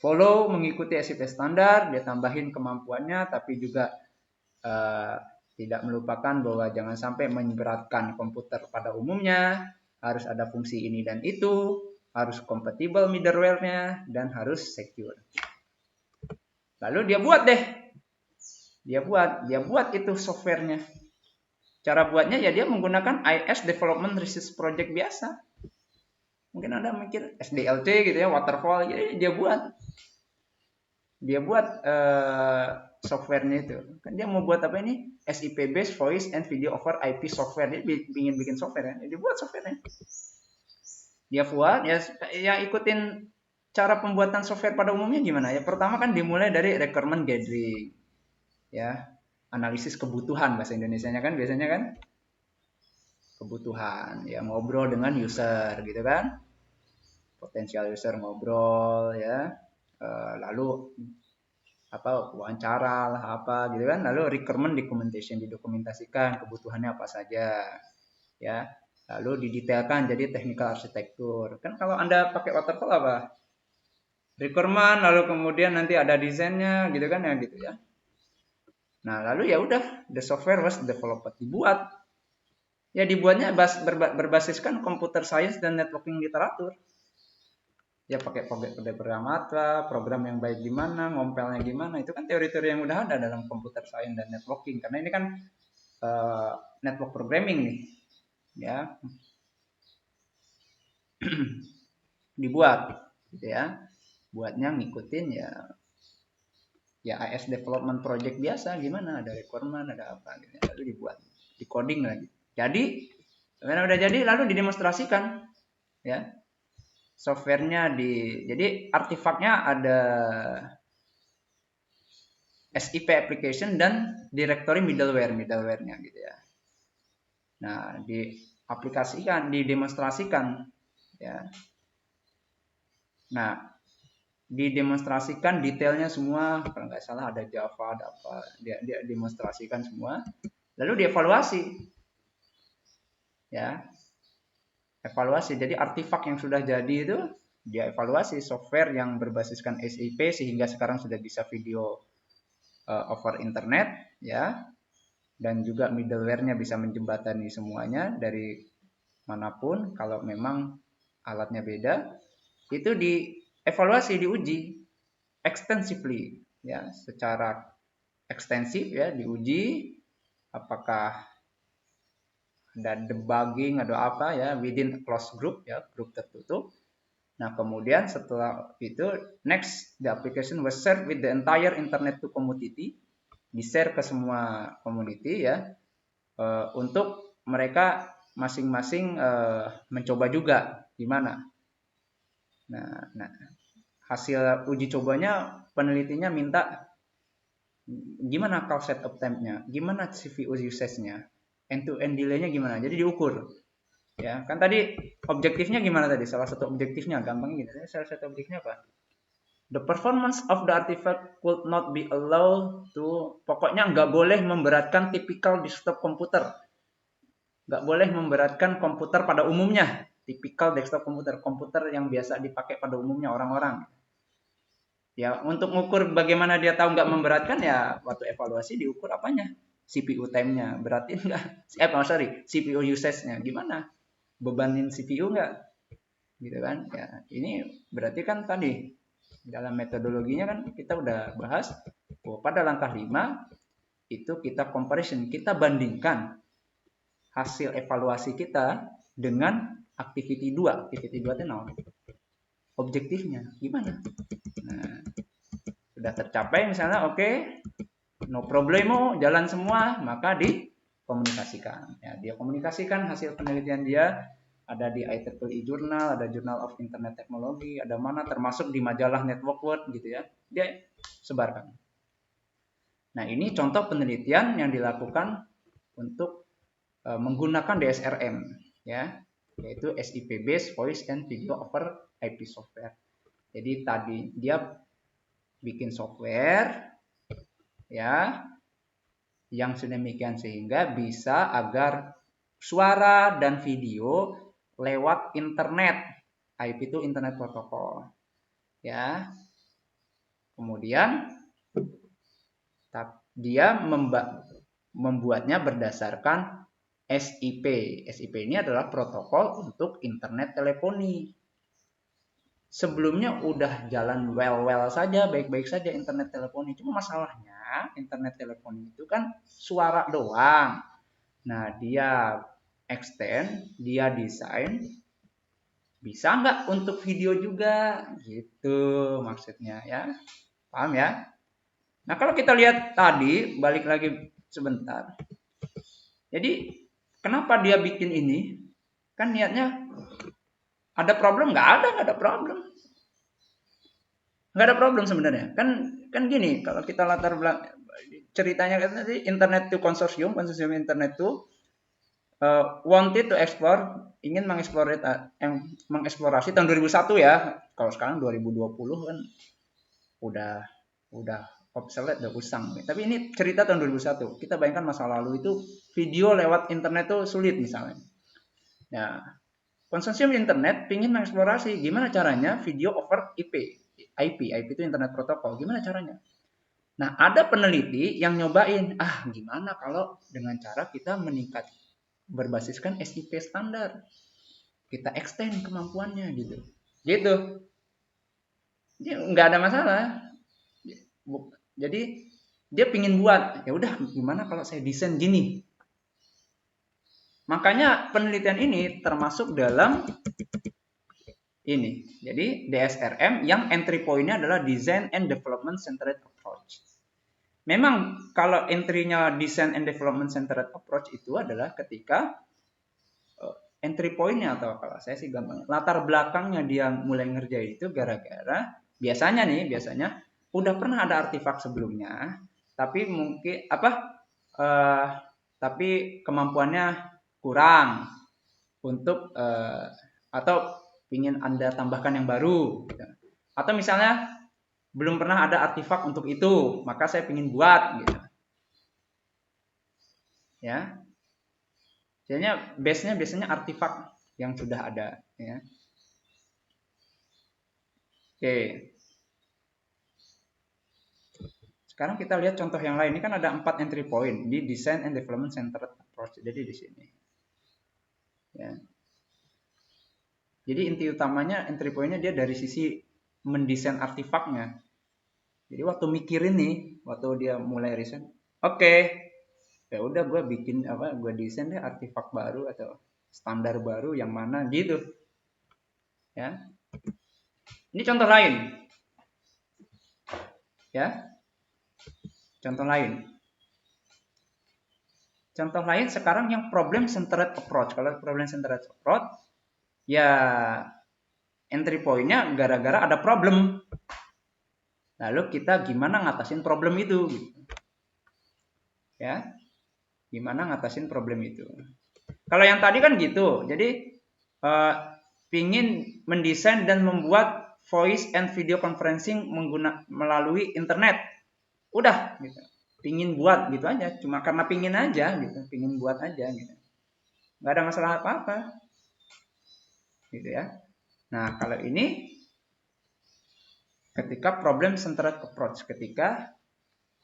follow, mengikuti SIP standar, dia tambahin kemampuannya, tapi juga tidak melupakan bahwa jangan sampai memberatkan komputer pada umumnya, harus ada fungsi ini dan itu, harus kompatibel middleware-nya, dan harus secure. Lalu dia buat deh. Dia buat itu software-nya. Cara buatnya ya dia menggunakan IS Development Research Project biasa. Mungkin Anda mikir SDLC gitu ya, waterfall, jadi dia buat softwarenya itu. Kan dia mau buat apa ini? SIP based voice and video over IP software. Dia ingin bikin software ya. Dia buat softwarenya. Dia buat ya ikutin cara pembuatan software pada umumnya gimana ya. Pertama kan dimulai dari requirement gathering. Ya, analisis kebutuhan bahasa Indonesianya kan biasanya kan kebutuhan, ya ngobrol dengan user gitu kan. Potensial user ngobrol ya. Lalu wawancara lah apa gitu kan, lalu requirement documentation, didokumentasikan kebutuhannya apa saja ya, lalu didetailkan jadi technical arsitektur. Kan kalau Anda pakai waterfall apa, requirement lalu kemudian nanti ada desainnya gitu kan ya gitu ya. Nah lalu ya udah, the software was developed, dibuat ya, dibuatnya berbasiskan computer science dan networking literatur ya, pakai program apa, program yang baik gimana, ngompelnya gimana, itu kan teori-teori yang udah ada dalam computer science dan networking, karena ini kan network programming nih ya. Dibuat gitu ya, buatnya ngikutin ya AS development project biasa, gimana, ada requirement ada apa gitu ya, lalu dibuat, di coding lagi, jadi karena udah jadi lalu didemonstrasikan ya softwarenya jadi artefaknya ada SIP application dan directory middleware-nya gitu ya. Nah, diaplikasikan, didemonstrasikan ya. Nah, didemonstrasikan detailnya semua, kalau nggak salah ada Java, ada apa, dia demonstrasikan semua, lalu dievaluasi ya. Evaluasi, jadi artefak yang sudah jadi itu dia evaluasi, software yang berbasiskan SIP sehingga sekarang sudah bisa video over internet ya, dan juga middleware-nya bisa menjembatani semuanya dari manapun kalau memang alatnya beda, itu dievaluasi, diuji extensively ya, secara ekstensif ya, diuji apakah ada debugging atau apa ya within a closed group ya, grup tertutup. Nah, kemudian setelah itu next the application was shared with the entire internet to community, di-share ke semua community ya, untuk mereka masing-masing mencoba juga gimana. Nah, hasil uji cobanya penelitinya minta gimana call setup time-nya, gimana CPU usage-nya, end-to-end delay-nya gimana. Jadi diukur. Ya, kan tadi objektifnya gimana tadi? Salah satu objektifnya gampangnya gitu. Salah satu objektifnya apa? The performance of the artifact could not be allowed to, pokoknya nggak boleh memberatkan typical desktop komputer. Nggak boleh memberatkan komputer pada umumnya. Typical desktop komputer yang biasa dipakai pada umumnya orang-orang. Ya, untuk mengukur bagaimana dia tahu nggak memberatkan ya, waktu evaluasi diukur apanya? CPU time-nya, beratin nggak? CPU usage-nya gimana? Bebanin CPU nggak? Gitu kan? Ya, ini berarti kan tadi dalam metodologinya kan kita udah bahas bahwa pada langkah 5 itu kita comparison, kita bandingkan hasil evaluasi kita dengan activity 2. Activity 2 itu naon? Objektifnya gimana? Nah, sudah tercapai misalnya, oke, no problemo, jalan semua, maka dikomunikasikan. Ya, dia komunikasikan hasil penelitian dia, ada di IEEE Journal, ada Journal of Internet Technology, ada mana, termasuk di majalah Network World gitu ya, dia sebarkan. Nah, ini contoh penelitian yang dilakukan untuk menggunakan DSRM ya, yaitu SIP based voice and video over IP software. Jadi tadi dia bikin software ya yang sedemikian sehingga bisa agar suara dan video lewat internet. IP itu internet protokol ya. Kemudian dia membuatnya berdasarkan SIP. SIP ini adalah protokol untuk internet teleponi. Sebelumnya udah jalan well saja, baik-baik saja internet teleponi. Cuma masalahnya internet teleponi itu kan suara doang. Nah, dia extend, dia desain, bisa nggak untuk video juga? Gitu maksudnya ya. Paham ya? Nah, kalau kita lihat tadi, balik lagi sebentar. Jadi, kenapa dia bikin ini? Kan niatnya Ada problem? Nggak ada problem. Nggak ada problem sebenarnya. Kan gini, kalau kita latar belakang ceritanya kan tadi internet itu konsorsium internet itu wanted to explore, ingin mengeksplorasi tahun 2001 ya. Kalau sekarang 2020 kan udah obsolete, udah usang. Tapi ini cerita tahun 2001. Kita bayangkan masa lalu itu video lewat internet tuh sulit misalnya. Nah, konsorsium internet ingin mengeksplorasi gimana caranya video over IP itu internet protokol. Gimana caranya? Nah, ada peneliti yang nyobain, gimana kalau dengan cara kita meningkat berbasiskan SIP standar. Kita extend kemampuannya gitu. Gitu. Dia nggak ada masalah. Jadi dia pingin buat, ya udah gimana kalau saya desain gini. Makanya penelitian ini termasuk dalam ini. Jadi DSRM yang entry point-nya adalah Design and Development Centered Approach. Memang kalau entry-nya Design and Development Centered Approach itu adalah ketika entry point-nya atau kalau saya sih gampang, latar belakangnya dia mulai ngerjain itu gara-gara biasanya udah pernah ada artefak sebelumnya, tapi mungkin tapi kemampuannya kurang untuk atau ingin Anda tambahkan yang baru gitu. Atau misalnya belum pernah ada artefak untuk itu, maka saya ingin buat gitu. Ya. Jadinya base-nya biasanya artefak yang sudah ada ya. Oke. Sekarang kita lihat contoh yang lain. Ini kan ada 4 entry point di Design and Development Centered Approach. Jadi di sini. Ya. Jadi inti utamanya entry point-nya dia dari sisi mendesain artefaknya. Jadi waktu mikirin nih, waktu dia mulai riset, oke, ya udah gue bikin gue desain deh artefak baru atau standar baru yang mana gitu. Ya. Ini contoh lain. Ya. Contoh lain. Contoh lain sekarang yang problem centered approach. Kalau problem centered approach, ya entry point-nya gara-gara ada problem. Lalu kita gimana ngatasin problem itu? Ya, gimana ngatasin problem itu? Kalau yang tadi kan gitu, jadi pingin mendesain dan membuat voice and video conferencing melalui internet, udah gitu. Pingin buat gitu aja, cuma karena pingin aja gitu, pingin buat aja gitu, nggak ada masalah apa-apa, gitu ya. Nah kalau ini ketika problem centered approach, ketika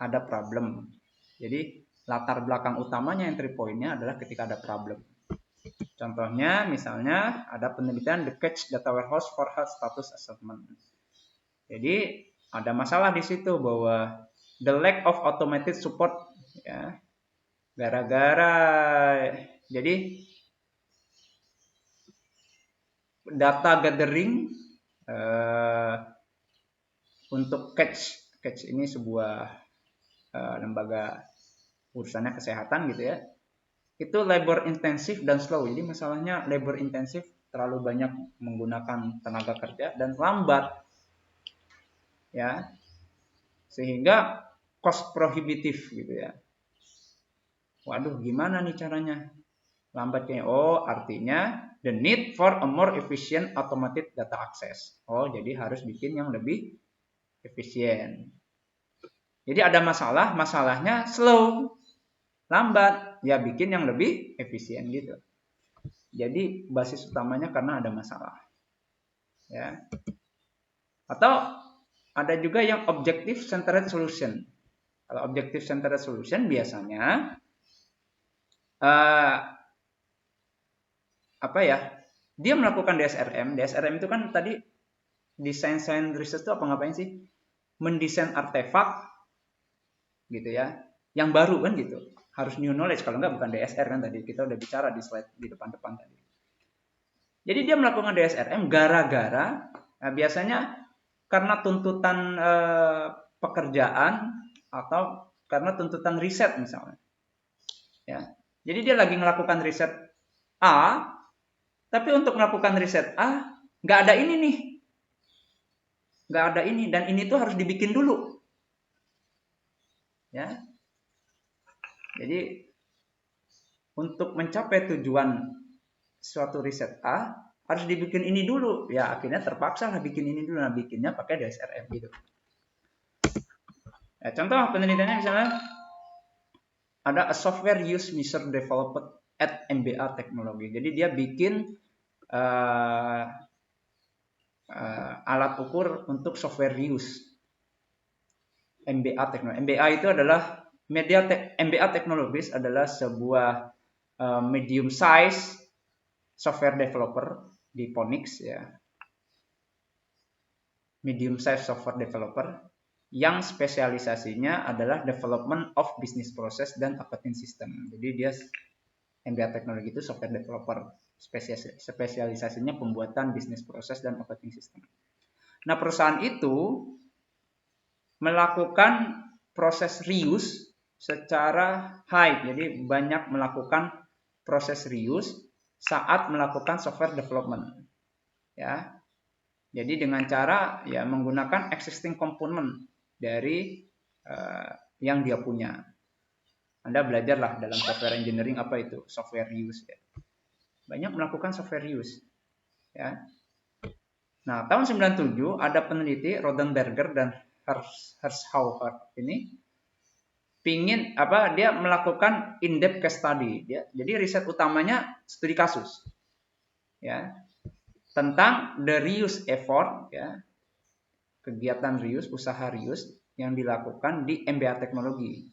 ada problem, jadi latar belakang utamanya entry point-nya adalah ketika ada problem. Contohnya misalnya ada penelitian the Catch Data Warehouse for Health Status Assessment. Jadi ada masalah di situ bahwa the lack of automated support ya. Gara-gara jadi data gathering untuk Catch ini sebuah lembaga urusannya kesehatan gitu ya. Itu labor intensif dan slow. Jadi masalahnya labor intensif, terlalu banyak menggunakan tenaga kerja dan lambat. Ya. Sehingga cost prohibitif gitu ya. Waduh, gimana nih caranya? Lambatnya. Oh, artinya the need for a more efficient automated data access. Oh, jadi harus bikin yang lebih efisien. Jadi ada masalah, masalahnya slow, lambat, ya bikin yang lebih efisien gitu. Jadi basis utamanya karena ada masalah. Ya. Atau ada juga yang objective centered solution. Kalau objective centered solution biasanya dia melakukan DSRM. DSRM itu kan tadi design research itu ngapain sih? Mendesain artefak gitu ya, yang baru kan gitu. Harus new knowledge, kalau enggak bukan DSR kan tadi. Kita udah bicara di slide di depan-depan tadi. Jadi dia melakukan DSRM gara-gara biasanya karena tuntutan pekerjaan atau karena tuntutan riset misalnya. Ya. Jadi dia lagi melakukan riset A, tapi untuk melakukan riset A nggak ada ini nih, nggak ada ini, dan ini tuh harus dibikin dulu, ya. Jadi untuk mencapai tujuan suatu riset A harus dibikin ini dulu, ya akhirnya terpaksa lah bikin ini dulu, nah bikinnya pakai DSRM gitu. Ya, contoh penelitiannya misalnya ada a software use measure developed at MBA Technology. Jadi dia bikin alat ukur untuk software reuse. MBA Technology. MBA itu adalah MBA Technologies adalah sebuah medium size software developer di Ponix, ya. Medium size software developer yang spesialisasinya adalah development of business process dan operating system. Jadi dia MBA Teknologi itu software developer, spesialisasinya pembuatan bisnis proses dan operating system. Nah, perusahaan itu melakukan proses reuse secara high, jadi banyak melakukan proses reuse saat melakukan software development, ya. Jadi dengan cara ya menggunakan existing component dari yang dia punya. Anda belajarlah dalam software engineering apa itu software reuse, ya. Banyak melakukan software reuse, ya. Nah, tahun 97 ada peneliti Rodenberger dan Hirschhauer ini dia melakukan in-depth case study, ya. Jadi riset utamanya studi kasus, ya, tentang the reuse effort, ya, kegiatan reuse, usaha reuse yang dilakukan di MBA Teknologi,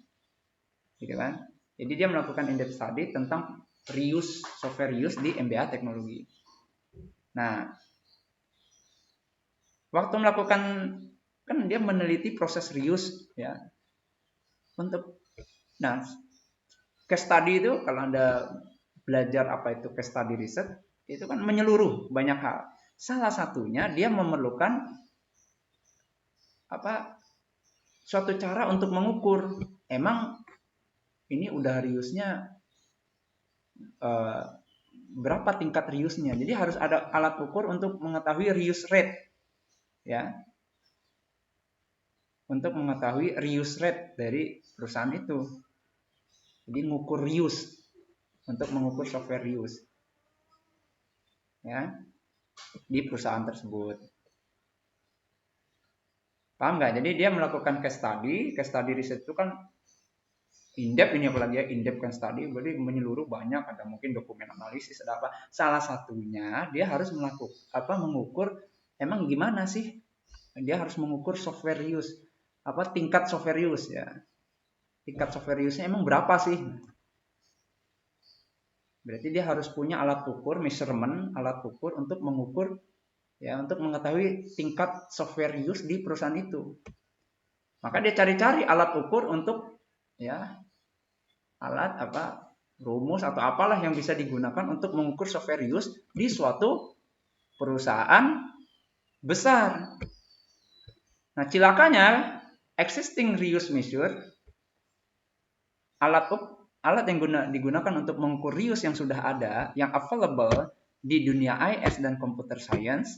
gitu kan. Jadi dia melakukan in-depth study tentang reuse, software reuse di MBA Teknologi. Nah, waktu melakukan, kan dia meneliti proses reuse, ya. Nah, case study itu kalau Anda belajar apa itu case study riset, itu kan menyeluruh banyak hal. Salah satunya dia memerlukan suatu cara untuk mengukur emang ini udah reuse-nya berapa tingkat reuse-nya. Jadi harus ada alat ukur untuk mengetahui reuse rate, ya. Untuk mengetahui reuse rate dari perusahaan itu. Jadi mengukur reuse, untuk mengukur software reuse, ya, di perusahaan tersebut. Paham nggak? Jadi dia melakukan case study riset itu kan in-depth, ini apalagi ya in-depth case study, berarti menyeluruh banyak, ada mungkin dokumen analisis, ada apa. Salah satunya dia harus mengukur emang gimana sih? Dia harus mengukur software reuse, tingkat software reuse, ya. Tingkat software reuse-nya emang berapa sih? Berarti dia harus punya alat ukur, measurement, alat ukur untuk mengukur, ya, untuk mengetahui tingkat software reuse di perusahaan itu. Maka dia cari-cari alat ukur untuk, ya, alat rumus atau apalah yang bisa digunakan untuk mengukur software reuse di suatu perusahaan besar. Nah, cilakanya existing reuse measure, alat yang digunakan untuk mengukur reuse yang sudah ada, yang available di dunia IS dan computer science,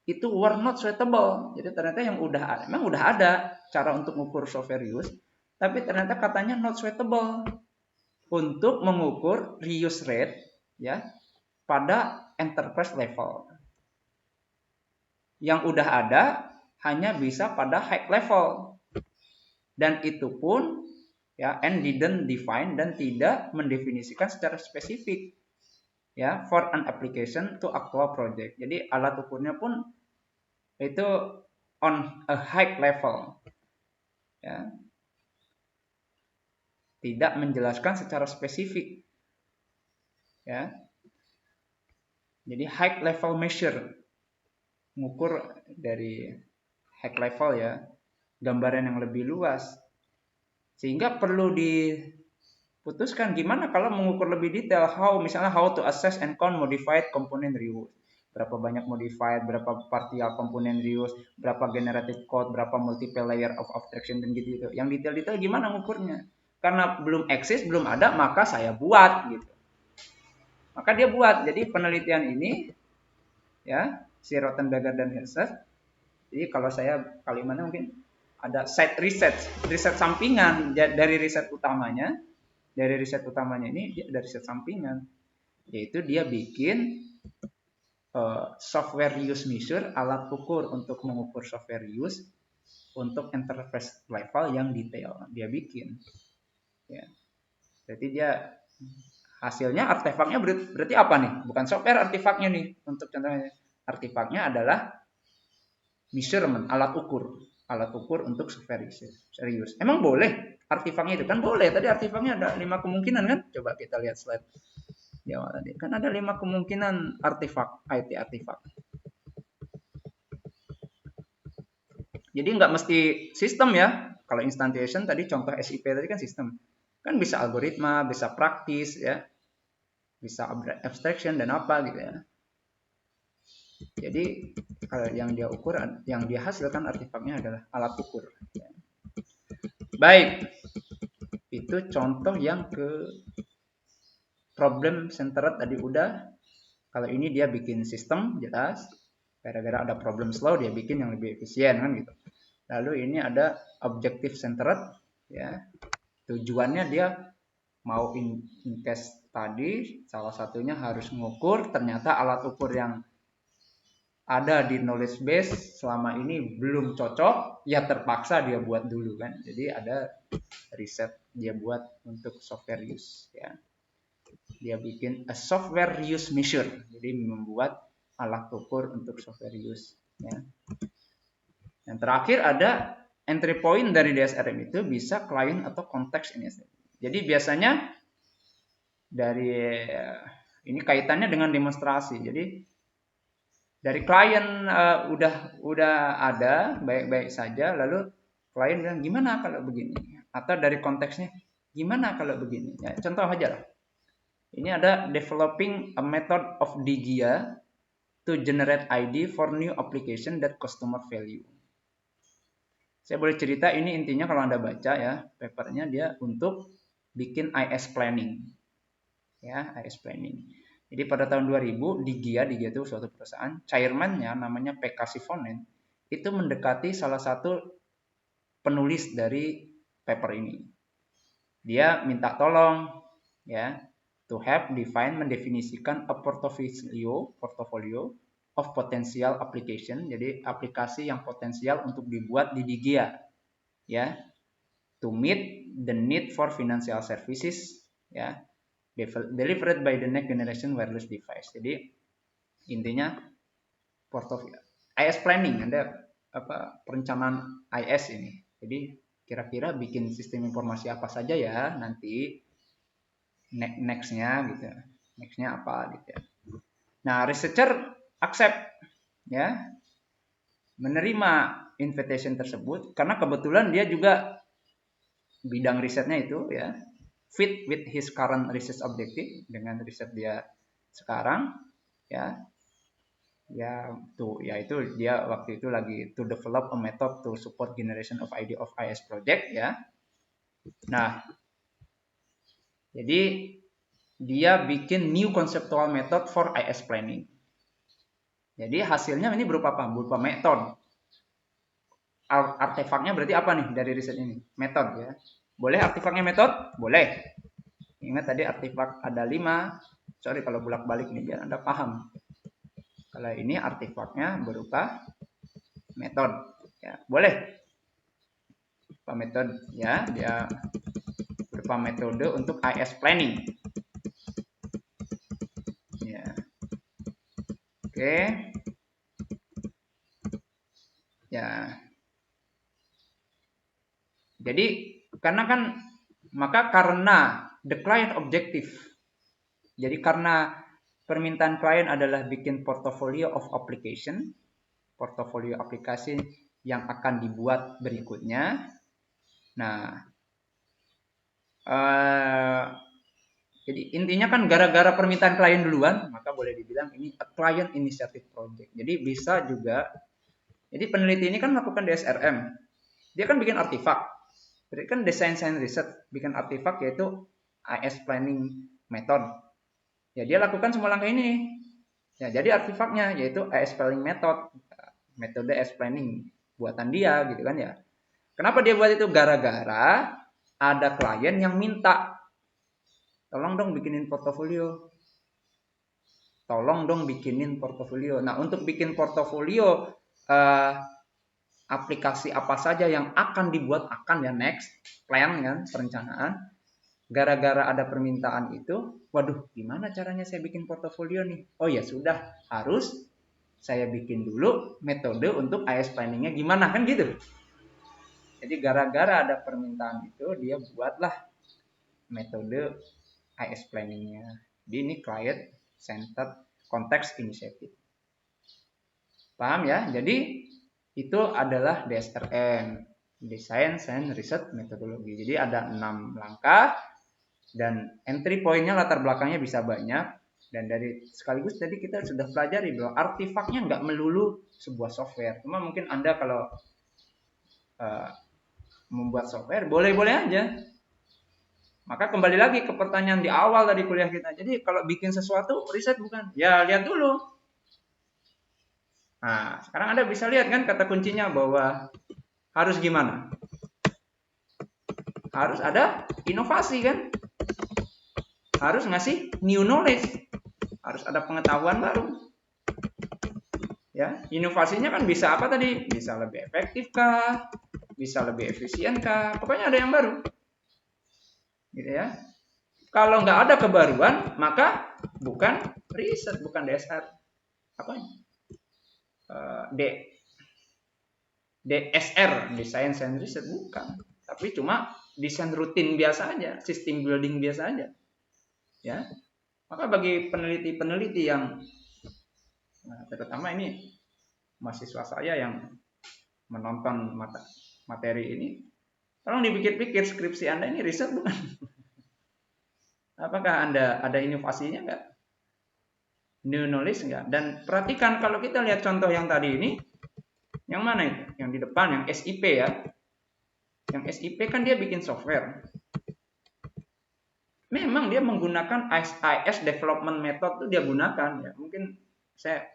itu were not suitable. Jadi ternyata yang memang udah ada cara untuk mengukur software reuse, tapi ternyata katanya not suitable untuk mengukur reuse rate, ya, pada enterprise level. Yang udah ada hanya bisa pada high level. Dan itu pun, ya, and didn't define, dan tidak mendefinisikan secara spesifik, ya, for an application to actual project. Jadi alat ukurnya pun itu on a high level, ya, tidak menjelaskan secara spesifik, ya. Jadi high level measure, mengukur dari high level, ya, gambaran yang lebih luas, sehingga perlu diputuskan gimana kalau mengukur lebih detail, misalnya how to assess and count modified component reuse, berapa banyak modified, berapa partial component reuse, berapa generated code, berapa multiple layer of abstraction, dan gitu. Yang detail-detail gimana mengukurnya, karena belum eksis, belum ada, maka saya buat, gitu. Maka dia buat. Jadi penelitian ini, ya, si Rottenberger dan Hirschfeld. Jadi kalau saya kalimatnya mungkin ada side riset sampingan dari riset utamanya. Dari riset utamanya ini dia ada riset sampingan, yaitu dia bikin software use measure, alat ukur untuk mengukur software use untuk enterprise level yang detail. Dia bikin. Ya. Jadi dia hasilnya artefaknya berarti apa nih? Bukan software artefaknya nih. Untuk contohnya, artefaknya adalah measurement, alat ukur untuk software serius. Emang boleh artefaknya itu? Kan boleh. Tadi artefaknya ada 5 kemungkinan kan? Coba kita lihat slide di awal tadi. Kan ada 5 kemungkinan artefak, IT artefak. Jadi nggak mesti sistem ya. Kalau instantiation tadi contoh SIP tadi kan sistem. Kan bisa algoritma, bisa praktis ya. Bisa abstraction dan apa gitu ya. Jadi kalau yang dia ukur, yang dia hasilkan artefaknya adalah alat ukur. Ya. Baik, itu contoh yang ke problem centered tadi udah. Kalau ini dia bikin sistem jelas, gara-gara ada problem slow dia bikin yang lebih efisien kan gitu. Lalu ini ada objective centered, ya tujuannya dia mau invest tadi, salah satunya harus mengukur, ternyata alat ukur yang ada di knowledge base selama ini belum cocok, ya terpaksa dia buat dulu kan. Jadi ada riset dia buat untuk software use ya. Dia bikin a software use measure. Jadi membuat alat ukur untuk software use ya. Yang terakhir ada entry point dari DSRM itu bisa client atau konteks ini. Jadi biasanya dari ini kaitannya dengan demonstrasi. Jadi dari klien udah ada baik-baik saja, lalu klien bilang gimana kalau begini, atau dari konteksnya gimana kalau begini. Ya, contoh aja lah. Ini ada developing a method of DGIA to generate ID for new application that customer value. Saya boleh cerita ini intinya kalau Anda baca ya papernya dia untuk bikin IS planning. Ya, IS planning. Jadi pada tahun 2000 DGIA itu suatu perusahaan, chairman-nya namanya PK Sivonen, itu mendekati salah satu penulis dari paper ini. Dia minta tolong ya to help mendefinisikan a portfolio of potential application. Jadi aplikasi yang potensial untuk dibuat di DGIA ya. To meet the need for financial services ya. Delivered by the next generation wireless device. Jadi intinya portfolio IS planning, ada perencanaan IS ini. Jadi kira-kira bikin sistem informasi apa saja ya nanti nextnya gitu. Nextnya apa gitu ya. Nah, researcher accept ya menerima invitation tersebut karena kebetulan dia juga bidang risetnya itu ya fit with his current research objective dengan riset dia sekarang ya itu dia waktu itu lagi to develop a method to support generation of idea of IS project ya. Nah, jadi dia bikin new conceptual method for IS planning. Jadi hasilnya ini berupa apa? Berupa metode. Artefaknya berarti apa nih dari riset ini? Metode ya. Boleh artefaknya metode? Boleh. Ingat tadi artefak ada 5. Sorry kalau bolak-balik nih biar Anda paham. Kalau ini artefaknya berupa metode. Ya, boleh. Berupa metode ya, dia berupa metode untuk IS planning. Ya. Oke. Ya. Jadi karena the client objective. Jadi karena permintaan klien adalah bikin portfolio of application, portfolio aplikasi yang akan dibuat berikutnya. Nah, jadi intinya kan gara-gara permintaan klien duluan, maka boleh dibilang ini a client initiative project. Jadi bisa juga, jadi peneliti ini kan melakukan DSRM, dia kan bikin artefak. Jadi kan desain science research bikin artefak yaitu IS planning method. Ya dia lakukan semua langkah ini. Ya, jadi artefaknya yaitu AS Planning Method, metode AS Planning buatan dia gitu kan ya. Kenapa dia buat itu? Gara-gara ada klien yang minta, tolong dong bikinin portofolio. Tolong dong bikinin portofolio. Nah, untuk bikin portofolio aplikasi apa saja yang akan dibuat ya next plan kan perencanaan. Gara-gara ada permintaan itu, waduh, gimana caranya saya bikin portofolio nih? Oh ya sudah, harus saya bikin dulu metode untuk AS planningnya gimana kan gitu. Jadi gara-gara ada permintaan itu, dia buatlah metode AS planningnya. Jadi ini client centered context initiative. Paham ya? Jadi itu adalah DSRM, Design and Research Methodology. Jadi ada 6 langkah dan entry point-nya latar belakangnya bisa banyak. Dan dari sekaligus tadi kita sudah pelajari bahwa artefaknya nggak melulu sebuah software. Cuma mungkin Anda kalau membuat software boleh-boleh aja. Maka kembali lagi ke pertanyaan di awal tadi kuliah kita. Jadi kalau bikin sesuatu riset bukan? Ya lihat dulu. Nah, sekarang Anda bisa lihat kan kata kuncinya bahwa harus gimana? Harus ada inovasi kan? Harus ngasih new knowledge. Harus ada pengetahuan baru. Ya, inovasinya kan bisa apa tadi? Bisa lebih efektif kah? Bisa lebih efisien kah? Pokoknya ada yang baru. Gitu ya. Kalau nggak ada kebaruan, maka bukan riset, bukan DSR. Apa? DSR, Design and Research, bukan. Tapi cuma desain rutin biasa aja, sistem building biasa aja. Ya. Maka bagi peneliti-peneliti yang terutama ini mahasiswa saya yang menonton materi ini, tolong dipikir-pikir skripsi Anda ini riset bukan? Apakah Anda ada inovasinya enggak? New knowledge enggak? Dan perhatikan kalau kita lihat contoh yang tadi ini, yang mana itu? Yang di depan, yang SIP ya. Yang SIP kan dia bikin software. Memang dia menggunakan IS development method itu dia gunakan ya. Mungkin saya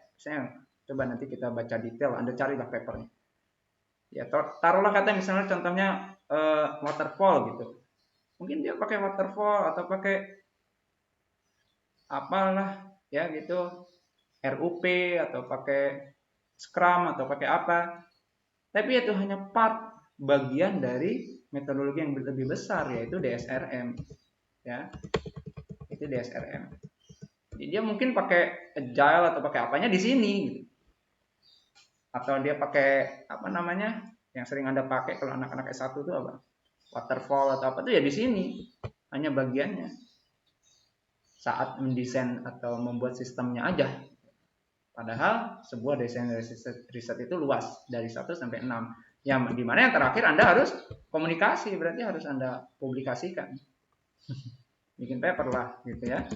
coba nanti kita baca detail, Anda carilah papernya. Ya, taruhlah kata misalnya contohnya waterfall gitu. Mungkin dia pakai waterfall atau pakai apalah ya gitu, RUP atau pakai Scrum atau pakai apa. Tapi itu hanya part bagian dari metodologi yang lebih besar yaitu DSRM. Ya. Itu DSRM. Jadi dia mungkin pakai agile atau pakai apanya di sini gitu. Atau dia pakai apa namanya? Yang sering Anda pakai kalau anak-anak S1 itu apa? Waterfall atau apa itu ya di sini. Hanya bagiannya. Saat mendesain atau membuat sistemnya aja. Padahal sebuah desain riset itu luas dari 1 sampai 6. Yang dimana yang terakhir Anda harus komunikasi, berarti harus Anda publikasikan. Bikin paper lah gitu ya.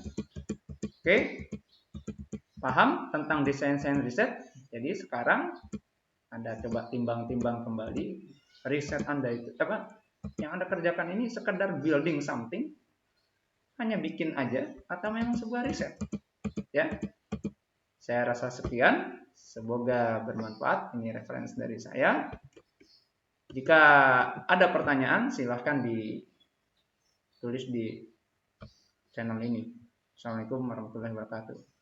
Oke. Paham tentang desain riset? Jadi sekarang Anda coba timbang-timbang kembali riset Anda itu apa? Yang Anda kerjakan ini sekedar building something, hanya bikin aja atau memang sebuah riset? Ya. Saya rasa sekian, semoga bermanfaat. Ini referensi dari saya. Jika ada pertanyaan, silahkan ditulis di channel ini. Assalamualaikum warahmatullahi wabarakatuh.